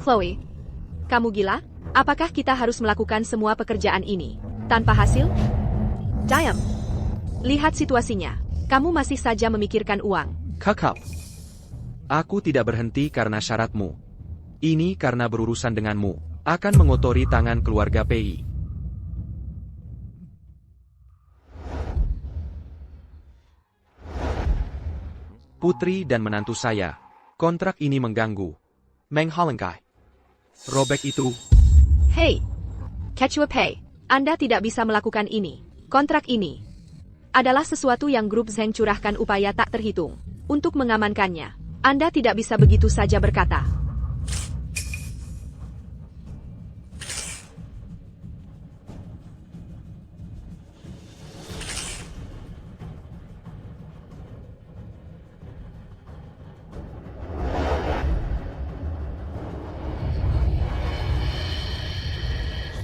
Chloe, kamu gila? Apakah kita harus melakukan semua pekerjaan ini tanpa hasil? Diam. Lihat situasinya. Kamu masih saja memikirkan uang. Kakak. Aku tidak berhenti karena syaratmu. Ini karena berurusan denganmu. Akan mengotori tangan keluarga Pei. Putri dan menantu saya. Kontrak ini mengganggu. Menghalangkai. Robek itu. Hey, catch you up, hey. Anda tidak bisa melakukan ini. Kontrak ini adalah sesuatu yang grup Zheng curahkan upaya tak terhitung untuk mengamankannya. Anda tidak bisa begitu saja berkata.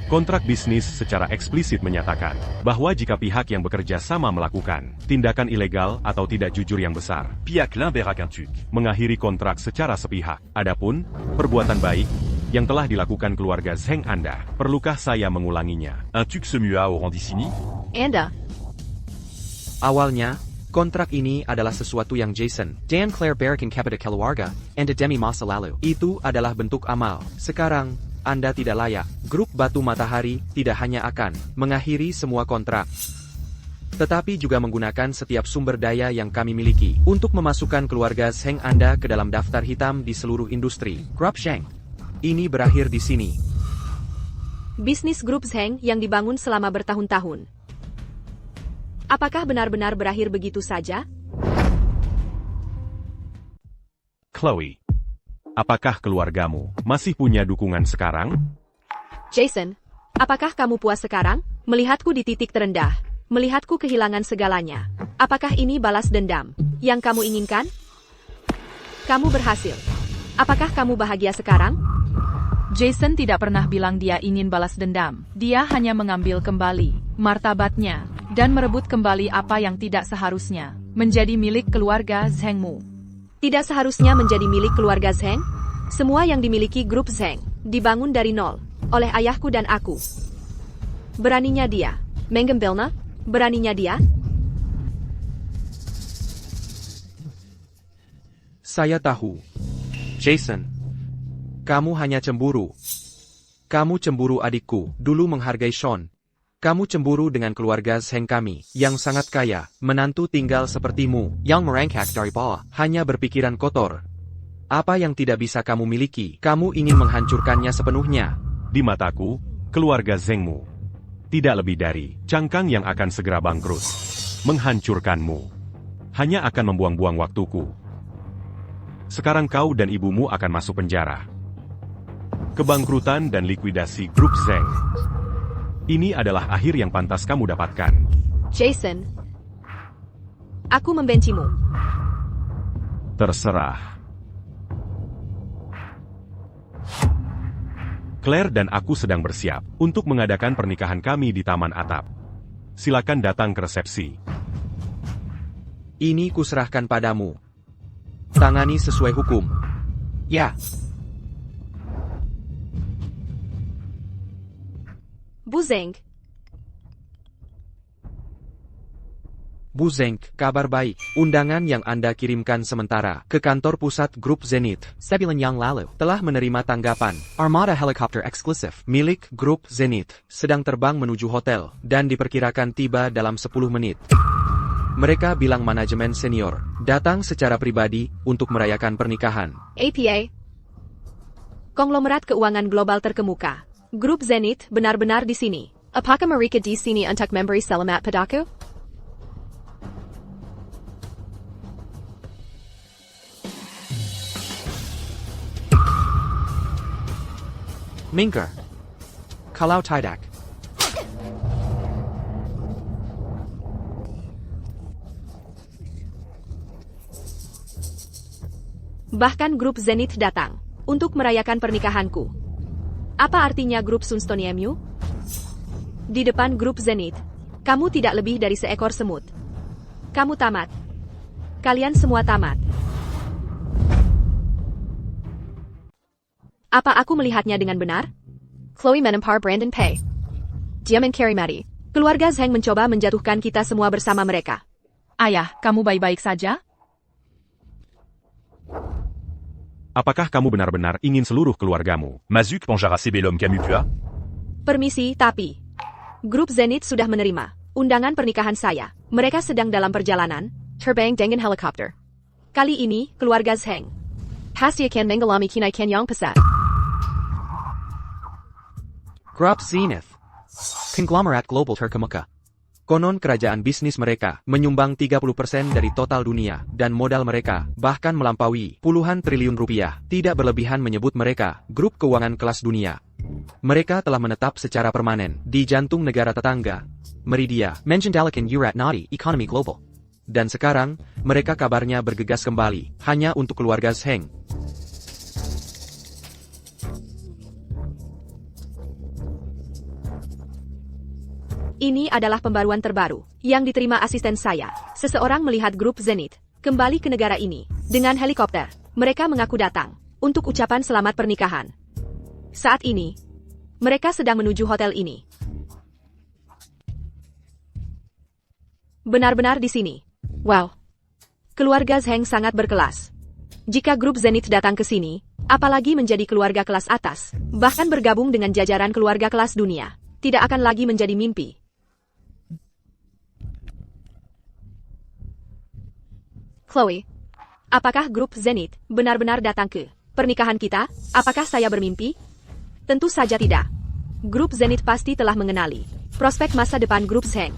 Kontrak bisnis secara eksplisit menyatakan bahwa jika pihak yang bekerja sama melakukan tindakan ilegal atau tidak jujur yang besar, pihak l'un verra qu'un tuc. mengakhiri kontrak secara sepihak. Adapun perbuatan baik yang telah dilakukan keluarga Zheng Anda, perlukah saya mengulanginya? Un tuc se mua au Randicini. Anda, Awalnya, kontrak ini adalah sesuatu yang Jason dan Claire berikan kepada keluarga Anda demi masa lalu. Itu adalah bentuk amal. Sekarang, Anda tidak layak. Grup Batu Matahari tidak hanya akan mengakhiri semua kontrak, tetapi juga menggunakan setiap sumber daya yang kami miliki untuk memasukkan keluarga Zheng Anda ke dalam daftar hitam di seluruh industri. Grup Zheng. Ini berakhir di sini. bisnis grup Zheng yang dibangun selama bertahun-tahun. Apakah benar-benar berakhir begitu saja? Chloe, apakah keluargamu masih punya dukungan sekarang? Jason, apakah kamu puas sekarang? Melihatku di titik terendah, melihatku kehilangan segalanya. Apakah ini balas dendam yang kamu inginkan? Kamu berhasil. Apakah kamu bahagia sekarang? Jason tidak pernah bilang dia ingin balas dendam. Dia hanya mengambil kembali martabatnya dan merebut kembali apa yang tidak seharusnya menjadi milik keluarga Zhengmu. Tidak seharusnya menjadi milik keluarga Zheng. Semua yang dimiliki grup Zheng dibangun dari nol oleh ayahku dan aku. Beraninya dia menggembelnya? Beraninya dia? Saya tahu. Jason, kamu hanya cemburu. Kamu cemburu adikku, dulu menghargai Sean. Kamu cemburu dengan keluarga Zheng kami, yang sangat kaya, menantu tinggal sepertimu, yang merangkak dari bawah, hanya berpikiran kotor. Apa yang tidak bisa kamu miliki, kamu ingin menghancurkannya sepenuhnya. Di mataku, keluarga Zhengmu tidak lebih dari cangkang yang akan segera bangkrut. Menghancurkanmu hanya akan membuang-buang waktuku. Sekarang kau dan ibumu akan masuk penjara. Kebangkrutan dan likuidasi grup Zheng. Ini adalah akhir yang pantas kamu dapatkan. Jason, aku membencimu. Terserah. Claire dan aku sedang bersiap untuk mengadakan pernikahan kami di Taman Atap. Silakan datang ke resepsi. Ini kuserahkan padamu. Tangani sesuai hukum. Ya. Bu Zheng, Bu Zheng, kabar baik. Undangan yang Anda kirimkan sementara ke kantor pusat grup Zenith sebulan yang lalu telah menerima tanggapan. Armada helikopter eksklusif milik grup Zenith sedang terbang menuju hotel dan diperkirakan tiba dalam 10 menit. Mereka bilang manajemen senior datang secara pribadi untuk merayakan pernikahan. APA, konglomerat keuangan global terkemuka. Grup Zenith benar-benar di sini. Apakah mereka di sini untuk memberi selamat padaku? Minker. Kalau tidak. Bahkan grup Zenith datang untuk merayakan pernikahanku. Apa artinya grup Sunstone MU? Di depan grup Zenith, kamu tidak lebih dari seekor semut. Kamu tamat. Kalian semua tamat. Apa aku melihatnya dengan benar? Chloe menempar Brandon Pei. Dia mencari mati. Keluarga Zheng mencoba menjatuhkan kita semua bersama mereka. Ayah, kamu baik-baik saja? Apakah kamu benar-benar ingin seluruh keluargamu? Mazuk Panjara Sebelum Camus Pua? Permisi, tapi grup Zenith sudah menerima undangan pernikahan saya. Mereka sedang dalam perjalanan terbang dengan helikopter. Kali ini, keluarga Zheng pasti akan mengalami kenaikan yang pesat. Grup Zenith. Konglomerat global terkemuka. Konon kerajaan bisnis mereka menyumbang 30% dari total dunia, dan modal mereka bahkan melampaui puluhan triliun rupiah. Tidak berlebihan menyebut mereka grup keuangan kelas dunia. Mereka telah menetap secara permanen di jantung negara tetangga, Meridia, mengendalikan Urat Nadi ekonomi global. Dan sekarang, mereka kabarnya bergegas kembali, hanya untuk keluarga Zheng. Ini adalah pembaruan terbaru yang diterima asisten saya. Seseorang melihat grup Zenith kembali ke negara ini dengan helikopter. Mereka mengaku datang untuk ucapan selamat pernikahan. Saat ini, mereka sedang menuju hotel ini. Benar-benar di sini. Wow. Keluarga Zheng sangat berkelas. Jika grup Zenith datang ke sini, apalagi menjadi keluarga kelas atas, bahkan bergabung dengan jajaran keluarga kelas dunia, tidak akan lagi menjadi mimpi. Chloe, apakah grup Zenith benar-benar datang ke pernikahan kita? Apakah saya bermimpi? Tentu saja tidak. Grup Zenith pasti telah mengenali prospek masa depan grup Zheng.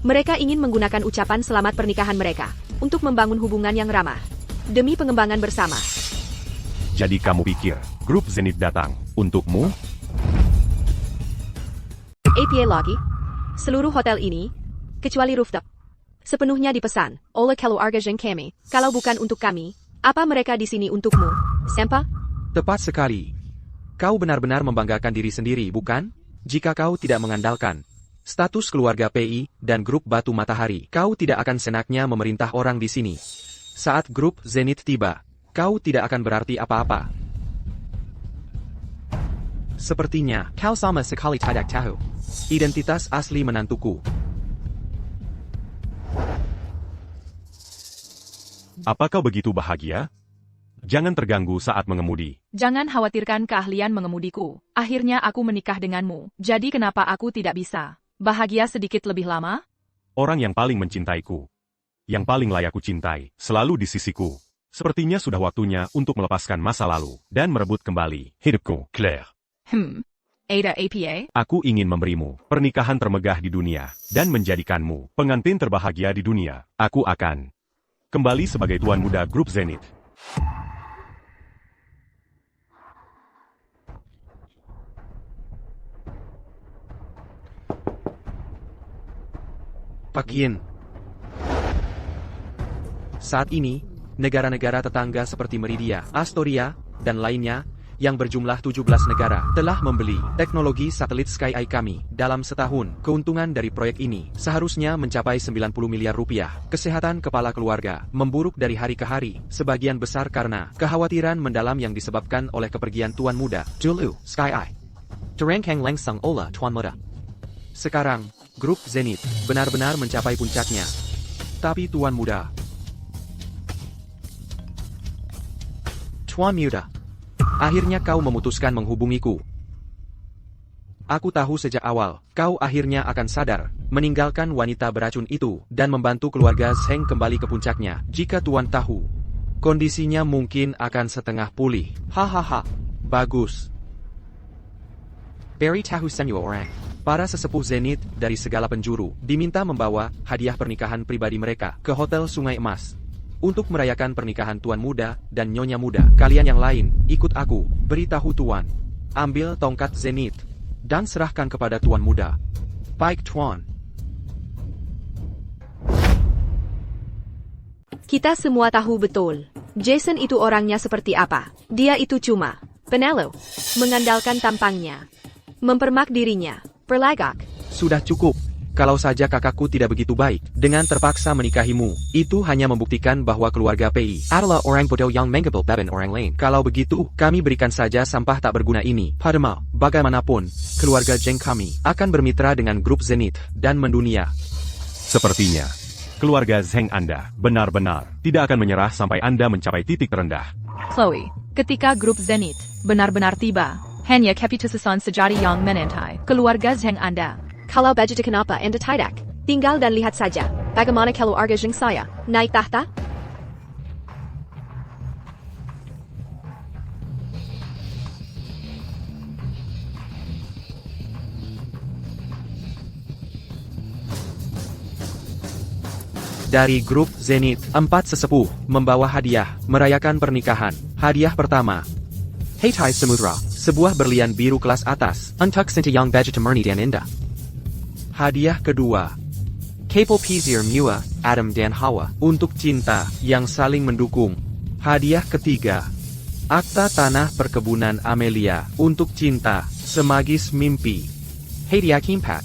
Mereka ingin menggunakan ucapan selamat pernikahan mereka untuk membangun hubungan yang ramah demi pengembangan bersama. Jadi kamu pikir grup Zenith datang untukmu? APA lagi, seluruh hotel ini, kecuali rooftop, sepenuhnya dipesan oleh keluarga Zheng kami. Kalau bukan untuk kami, apa mereka di sini untukmu, Sempa? Tepat sekali. Kau benar-benar membanggakan diri sendiri, bukan? Jika kau tidak mengandalkan status keluarga PI dan grup Batu Matahari, kau tidak akan senaknya memerintah orang di sini. Saat grup Zenith tiba, kau tidak akan berarti apa-apa. Sepertinya, kau sama sekali tidak tahu identitas asli menantuku. Apa kau begitu bahagia? Jangan terganggu saat mengemudi. Jangan khawatirkan keahlian mengemudiku. Akhirnya aku menikah denganmu. Jadi kenapa aku tidak bisa bahagia sedikit lebih lama? Orang yang paling mencintaiku, yang paling layak ku cintai, selalu di sisiku. Sepertinya sudah waktunya untuk melepaskan masa lalu dan merebut kembali hidupku. Claire. Ada APA? Aku ingin memberimu pernikahan termegah di dunia dan menjadikanmu pengantin terbahagia di dunia. Aku akan kembali sebagai tuan muda grup Zenith. Pak Yin. Saat ini, negara-negara tetangga seperti Meridia, Astoria, dan lainnya, yang berjumlah 17 negara, telah membeli teknologi satelit Sky Eye kami. Dalam setahun, keuntungan dari proyek ini seharusnya mencapai 90 miliar rupiah. Kesehatan kepala keluarga memburuk dari hari ke hari, sebagian besar karena kekhawatiran mendalam yang disebabkan oleh kepergian tuan muda, Julu, Sky Eye. Terengkang Lengsang Ola, tuan muda. Sekarang, grup Zenith benar-benar mencapai puncaknya. Tapi tuan muda, tuan muda, akhirnya kau memutuskan menghubungiku. Aku tahu sejak awal, kau akhirnya akan sadar, meninggalkan wanita beracun itu, dan membantu keluarga Zheng kembali ke puncaknya. Jika tuan tahu, kondisinya mungkin akan setengah pulih. Hahaha, bagus. Beri tahu semua orang. Para sesepuh Zenith dari segala penjuru diminta membawa hadiah pernikahan pribadi mereka ke Hotel Sungai Emas. Untuk merayakan pernikahan tuan muda dan nyonya muda, kalian yang lain, ikut aku, beritahu tuan. Ambil tongkat Zenith, dan serahkan kepada tuan muda. Baik tuan. Kita semua tahu betul, Jason itu orangnya seperti apa. Dia itu cuma penelo, mengandalkan tampangnya, mempermak dirinya, perlagak. Sudah cukup. Kalau saja kakakku tidak begitu baik, dengan terpaksa menikahimu, itu hanya membuktikan bahwa keluarga PI adalah orang bodoh yang mengebel beban orang lain. Kalau begitu, kami berikan saja sampah tak berguna ini. Padahal, bagaimanapun, keluarga Zheng kami akan bermitra dengan grup Zenith dan mendunia. Sepertinya, keluarga Zheng Anda benar-benar tidak akan menyerah sampai Anda mencapai titik terendah. Chloe, ketika grup Zenith benar-benar tiba, hanya keputusan sejati yang menentai keluarga Zheng Anda. Kalau begitu kenapa Anda tidak tinggal dan lihat saja bagaimana keluarga Zheng saya naik tahta? Dari grup Zenith, 4 sesepuh membawa hadiah merayakan pernikahan. Hadiah pertama, Heitai Samudra, sebuah berlian biru kelas atas untuk Sinti yang begitu murni dan indah. Hadiah kedua, Kapal Pizir Mua, Adam dan Hawa, untuk cinta yang saling mendukung. Hadiah ketiga, Akta Tanah Perkebunan Amelia, untuk cinta, semagis mimpi. Hadiah keempat,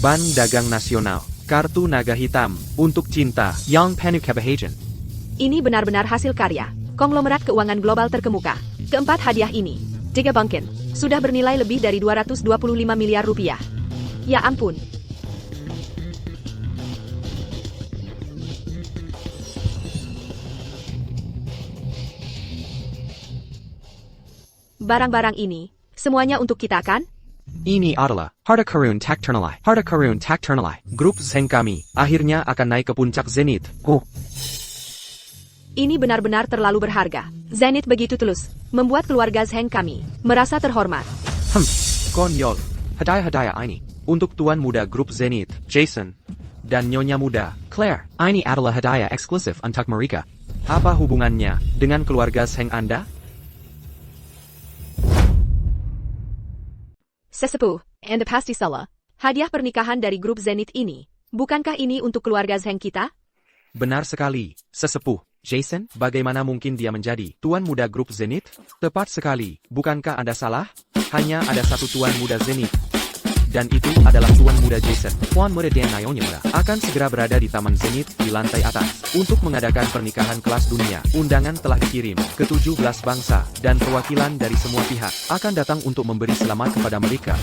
Ban Dagang Nasional, Kartu Naga Hitam, untuk cinta yang penuh kebahagiaan. Ini benar-benar hasil karya konglomerat keuangan global terkemuka. Keempat hadiah ini, 3 bangkin, sudah bernilai lebih dari 225 miliar rupiah. Ya ampun. Barang-barang ini, semuanya untuk kita kan? Ini adalah Harta Karun Tak Ternalai. Harta Karun Tak Ternalai. Grup Zheng kami akhirnya akan naik ke puncak Zenith. Ini benar-benar terlalu berharga. Zenith begitu tulus, membuat keluarga Zheng kami merasa terhormat. Konyol. Hadiah-hadiah ini untuk tuan muda grup Zenith, Jason, dan nyonya muda, Claire. Ini adalah hadiah eksklusif untuk mereka. Apa hubungannya dengan keluarga Zheng Anda? Sesepuh, Anda pasti salah. Hadiah pernikahan dari grup Zenith ini, bukankah ini untuk keluarga Zheng kita? Benar sekali, sesepuh. Jason, bagaimana mungkin dia menjadi tuan muda grup Zenith? Tepat sekali, bukankah Anda salah? Hanya ada satu tuan muda Zenith. Dan itu adalah tuan muda Jason. Tuan muda dan nyonya muda akan segera berada di Taman Zenith di lantai atas untuk mengadakan pernikahan kelas dunia. Undangan telah dikirim ke 17 bangsa dan perwakilan dari semua pihak akan datang untuk memberi selamat kepada mereka.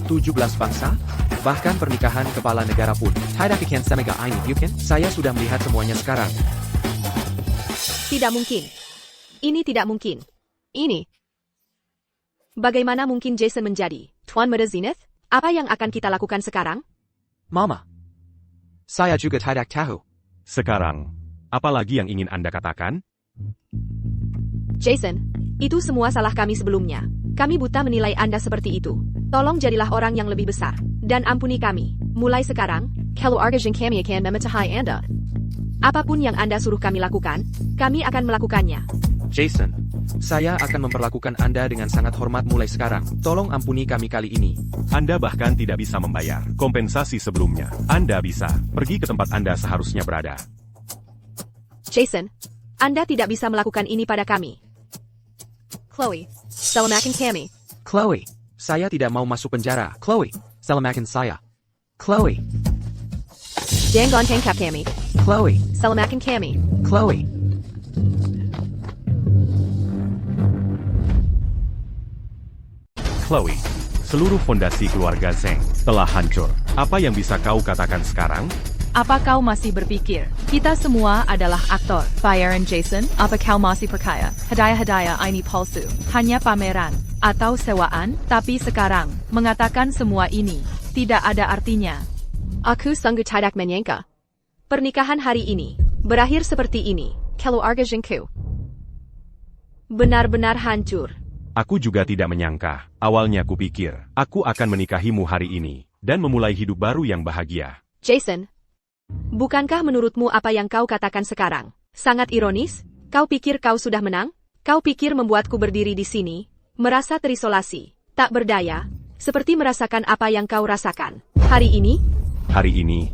17 bangsa? Bahkan pernikahan kepala negara pun. Hadapikan semega ini, bukan? Saya sudah melihat semuanya sekarang. Tidak mungkin. Ini tidak mungkin. Ini. Bagaimana mungkin Jason menjadi Tuan Muda Zenith? Apa yang akan kita lakukan sekarang? Mama. Saya juga tidak tahu. Sekarang, apa lagi yang ingin Anda katakan? Jason, itu semua salah kami sebelumnya. Kami buta menilai Anda seperti itu. Tolong jadilah orang yang lebih besar. Dan ampuni kami. Mulai sekarang, keluarga Zheng kami akan memecahai Anda. Apapun yang Anda suruh kami lakukan, kami akan melakukannya. Jason, saya akan memperlakukan Anda dengan sangat hormat mulai sekarang. Tolong ampuni kami kali ini. Anda bahkan tidak bisa membayar kompensasi sebelumnya. Anda bisa pergi ke tempat Anda seharusnya berada. Jason, Anda tidak bisa melakukan ini pada kami. Chloe, selamatkan kami. Chloe, saya tidak mau masuk penjara. Chloe, selamatkan saya. Chloe, Jangan tangkap kami. Chloe, Selamatkan kami. Chloe. Chloe, seluruh fondasi keluarga Zheng telah hancur. Apa yang bisa kau katakan sekarang? Apa kau masih berpikir, kita semua adalah aktor? Fire and Jason, apa kau masih percaya? Hadiah-hadiah ini palsu, hanya pameran, atau sewaan? Tapi sekarang, mengatakan semua ini, tidak ada artinya. Aku sungguh tidak menyangka. Pernikahan hari ini, berakhir seperti ini. Keluarga Zhengku benar-benar hancur. Aku juga tidak menyangka. Awalnya kupikir, aku akan menikahimu hari ini, dan memulai hidup baru yang bahagia. Jason, bukankah menurutmu apa yang kau katakan sekarang sangat ironis? Kau pikir kau sudah menang? Kau pikir membuatku berdiri di sini, merasa terisolasi, tak berdaya, seperti merasakan apa yang kau rasakan. Hari ini,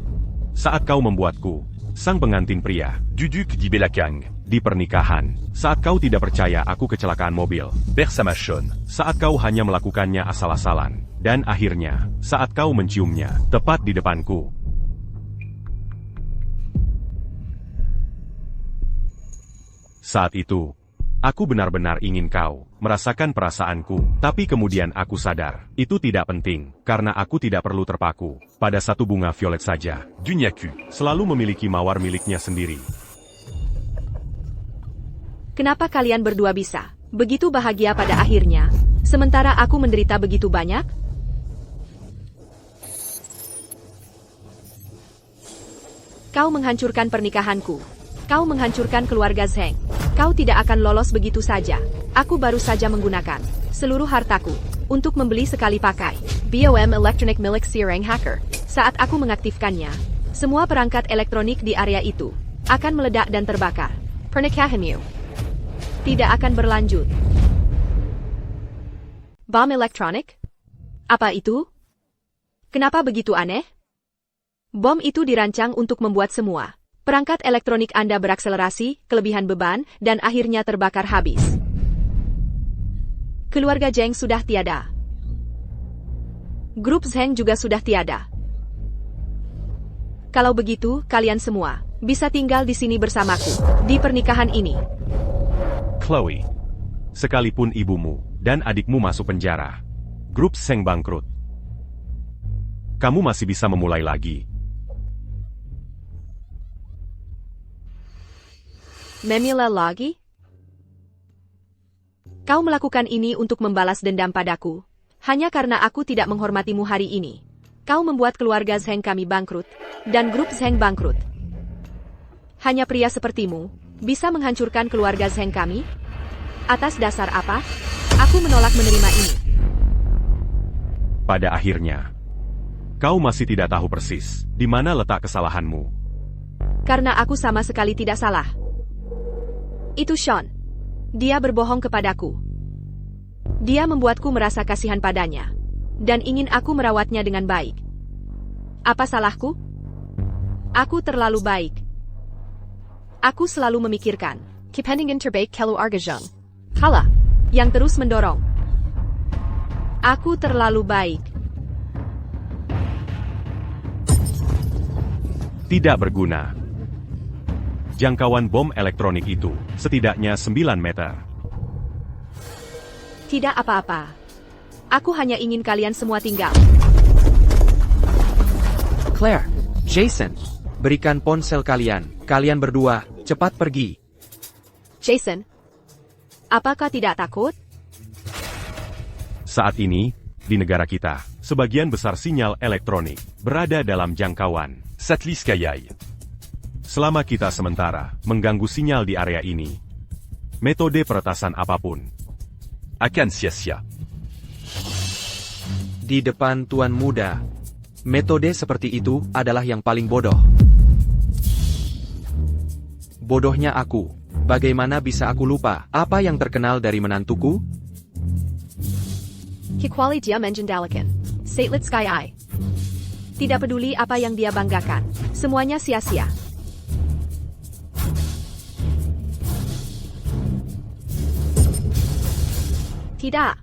saat kau membuatku, sang pengantin pria, Duduk di Belakang. di pernikahan, saat kau tidak percaya aku kecelakaan mobil, Bersamachon. saat kau hanya melakukannya asal-asalan, dan akhirnya, saat kau menciumnya, tepat di depanku. Saat itu, aku benar-benar ingin kau merasakan perasaanku, tapi kemudian aku sadar, itu tidak penting, karena aku tidak perlu terpaku pada satu bunga violet saja. Dunyaku. Selalu memiliki mawar miliknya sendiri. kenapa kalian berdua bisa begitu bahagia pada akhirnya, sementara aku menderita begitu banyak? Kau menghancurkan pernikahanku. Kau menghancurkan keluarga Zheng. Kau tidak akan lolos begitu saja. Aku baru saja menggunakan seluruh hartaku untuk membeli sekali pakai BOM elektronik milik seorang hacker. Saat aku mengaktifkannya, semua perangkat elektronik di area itu akan meledak dan terbakar. Pernikahanmu tidak akan berlanjut. Bom elektronik? Apa itu? Kenapa begitu aneh? Bom itu dirancang untuk membuat semua perangkat elektronik Anda berakselerasi, kelebihan beban, dan akhirnya terbakar habis. Keluarga Zheng sudah tiada. Grup Zheng juga sudah tiada. Kalau begitu, kalian semua bisa tinggal di sini bersamaku di pernikahan ini. Chloe, sekalipun ibumu dan adikmu masuk penjara, grup Zheng bangkrut, kamu masih bisa memulai lagi. Memilih lagi? Kau melakukan ini untuk membalas dendam padaku, hanya karena aku tidak menghormatimu hari ini. Kau membuat keluarga Zheng kami bangkrut, dan grup Zheng bangkrut. Hanya pria sepertimu bisa menghancurkan keluarga Zheng kami? Atas dasar apa? Aku menolak menerima ini. Pada akhirnya, kau masih tidak tahu persis di mana letak kesalahanmu. Karena aku sama sekali tidak salah. Itu Sean. Dia berbohong kepadaku. Dia membuatku merasa kasihan padanya, dan ingin aku merawatnya dengan baik. Apa salahku? Aku terlalu baik. Aku selalu memikirkan kepentingan terbaik keluarga Zheng. Halah, yang terus mendorong. Aku terlalu baik. Tidak berguna. Jangkauan bom elektronik itu setidaknya 9 meter. Tidak apa-apa. Aku hanya ingin kalian semua tinggal. Claire, Jason, berikan ponsel kalian. Kalian berdua, cepat pergi. Jason, Apakah tidak takut? Saat ini, di negara kita, sebagian besar sinyal elektronik berada dalam jangkauan. Satellite Sky. Selama kita sementara mengganggu sinyal di area ini, metode peretasan apapun, Akan sia-sia. Di depan Tuan Muda, metode seperti itu adalah yang paling bodoh. Bodohnya aku. Bagaimana bisa aku lupa apa yang terkenal dari menantuku? Kikwali dia menjendalakan. Satellite Sky Eye. Tidak peduli apa yang dia banggakan. Semuanya sia-sia. Tidak.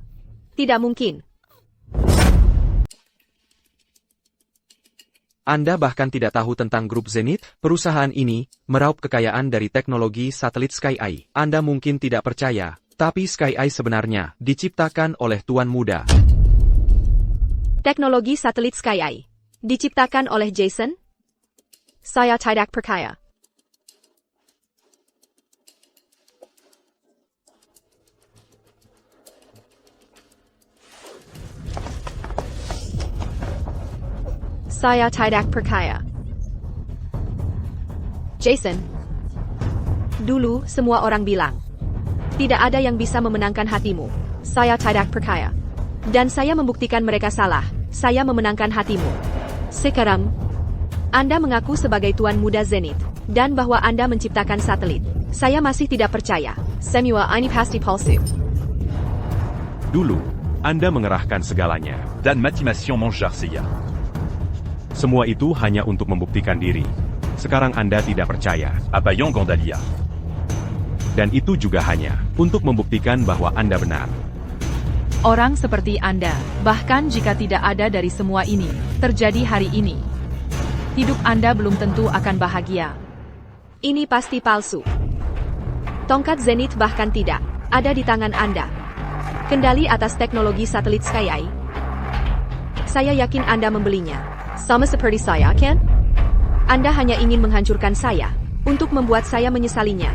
Tidak mungkin. Anda bahkan tidak tahu tentang grup Zenith? Perusahaan ini meraup kekayaan dari teknologi satelit Sky Eye. Anda mungkin tidak percaya, tapi Sky Eye sebenarnya diciptakan oleh Tuan Muda. Teknologi satelit Sky Eye. Diciptakan oleh Jason? Saya tidak percaya. Saya tidak percaya. Jason. Dulu semua orang bilang, tidak ada yang bisa memenangkan hatimu. Saya tidak percaya. Dan saya membuktikan mereka salah. Saya memenangkan hatimu. Sekarang, Anda mengaku sebagai Tuan Muda Zenith, dan bahwa Anda menciptakan satelit. Saya masih tidak percaya. Semua ini pasti palsu. dulu, Anda mengerahkan segalanya. Dan Matimation Manjar Seiya. Semua itu hanya untuk membuktikan diri. Sekarang Anda tidak percaya. Abayang Gandalia. Dan itu juga hanya untuk membuktikan bahwa Anda benar. Orang seperti Anda, bahkan jika tidak ada dari semua ini, terjadi hari ini, hidup Anda belum tentu akan bahagia. Ini pasti palsu. Tongkat Zenith bahkan tidak ada di tangan Anda. Kendali atas teknologi satelit Sky Eye. Saya yakin Anda membelinya. Sama seperti saya, kan? Anda hanya ingin menghancurkan saya, untuk membuat saya menyesalinya.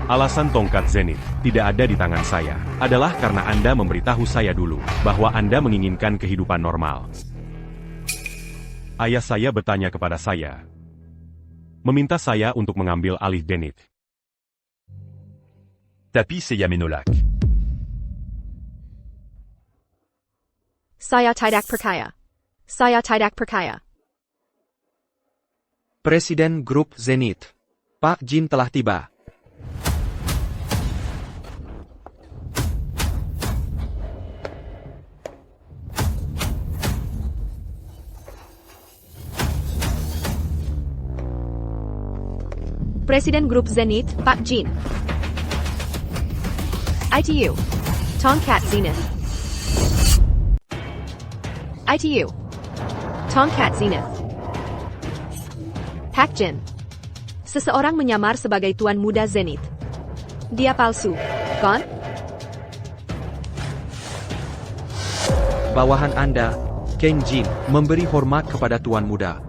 Alasan tongkat Zenith tidak ada di tangan saya adalah karena Anda memberitahu saya dulu bahwa Anda menginginkan kehidupan normal. Ayah saya bertanya kepada saya, meminta saya untuk mengambil alih Zenith. Tapi Seiya Menolak. Saya tidak percaya. Saya tidak percaya. Presiden Grup Zenith, Pak Jin telah tiba. Presiden Grup Zenith, Pak Jin. ITU. Tongkat Zenith. ITU. Tongkat Zenith. Pak Jin. Seseorang menyamar sebagai Tuan Muda Zenith. Dia palsu, kan? Bawahan Anda, Ken Jin, memberi hormat kepada Tuan Muda.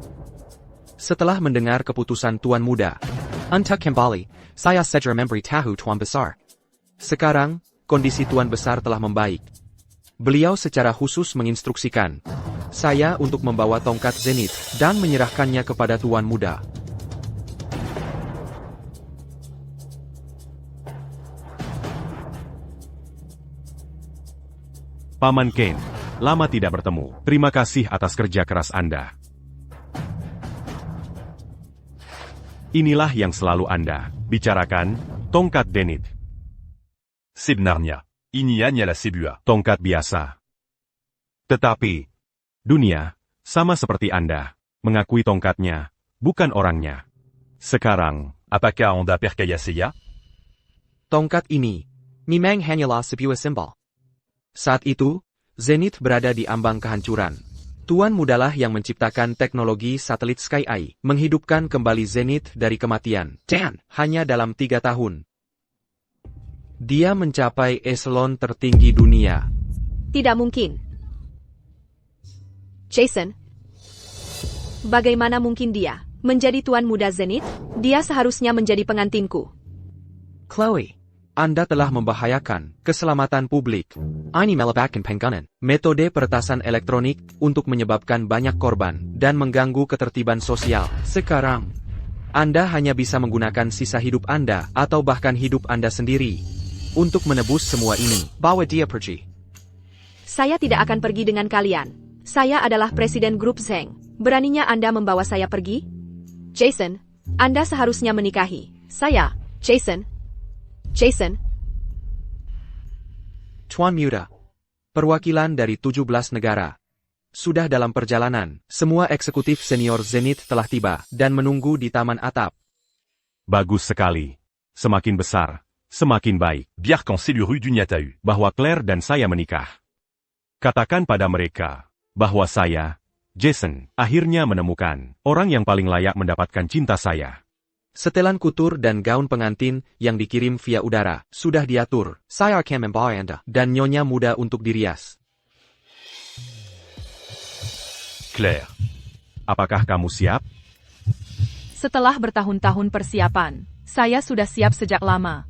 Setelah mendengar keputusan Tuan Muda, untuk kembali, saya segera memberitahu Tuan Besar. Sekarang, kondisi Tuan Besar telah membaik. Beliau secara khusus menginstruksikan saya untuk membawa tongkat Zenith dan menyerahkannya kepada Tuan Muda. Paman Ken, lama tidak bertemu. Terima kasih atas kerja keras Anda. Inilah yang selalu Anda bicarakan, tongkat Zenith. Sebenarnya, ini hanyalah sebuah Tongkat biasa. Tetapi, dunia, sama seperti Anda, mengakui tongkatnya, bukan orangnya. Sekarang, apakah Anda percaya Seiya? Tongkat ini, memang hanyalah sebuah simbol. Saat itu, Zenith berada di ambang kehancuran. Tuan Mudalah yang menciptakan teknologi satelit Sky Eye, menghidupkan kembali Zenith dari kematian. Dan, hanya dalam 3 tahun. Dia mencapai eselon tertinggi dunia. Tidak mungkin. Jason. Bagaimana mungkin dia menjadi Tuan Muda Zenith? Dia seharusnya menjadi pengantinku. Chloe, Anda telah membahayakan keselamatan publik. Ini melibatkan penggunaan metode peretasan elektronik untuk menyebabkan banyak korban dan mengganggu ketertiban sosial. Sekarang, Anda hanya bisa menggunakan sisa hidup Anda atau bahkan hidup Anda sendiri untuk menebus semua ini. Bawa dia pergi. Saya tidak akan pergi dengan kalian. Saya adalah Presiden Grup Zheng. Beraninya Anda membawa saya pergi? Jason, Anda seharusnya menikahi saya, Jason. Jason, Tuan Muda, perwakilan dari 17 negara, sudah dalam perjalanan. Semua eksekutif senior Zenith telah tiba dan menunggu di taman atap. Bagus sekali. Semakin besar, semakin baik. Biarkan du Nyatau. Bahwa Claire dan saya menikah. Katakan pada mereka bahwa saya, Jason, akhirnya menemukan orang yang paling layak mendapatkan cinta saya. Setelan kutur dan gaun pengantin yang dikirim via udara sudah diatur. Saya akan membawa Anda dan nyonya muda untuk dirias. Claire. Apakah kamu siap? Setelah bertahun-tahun persiapan, saya sudah siap sejak lama.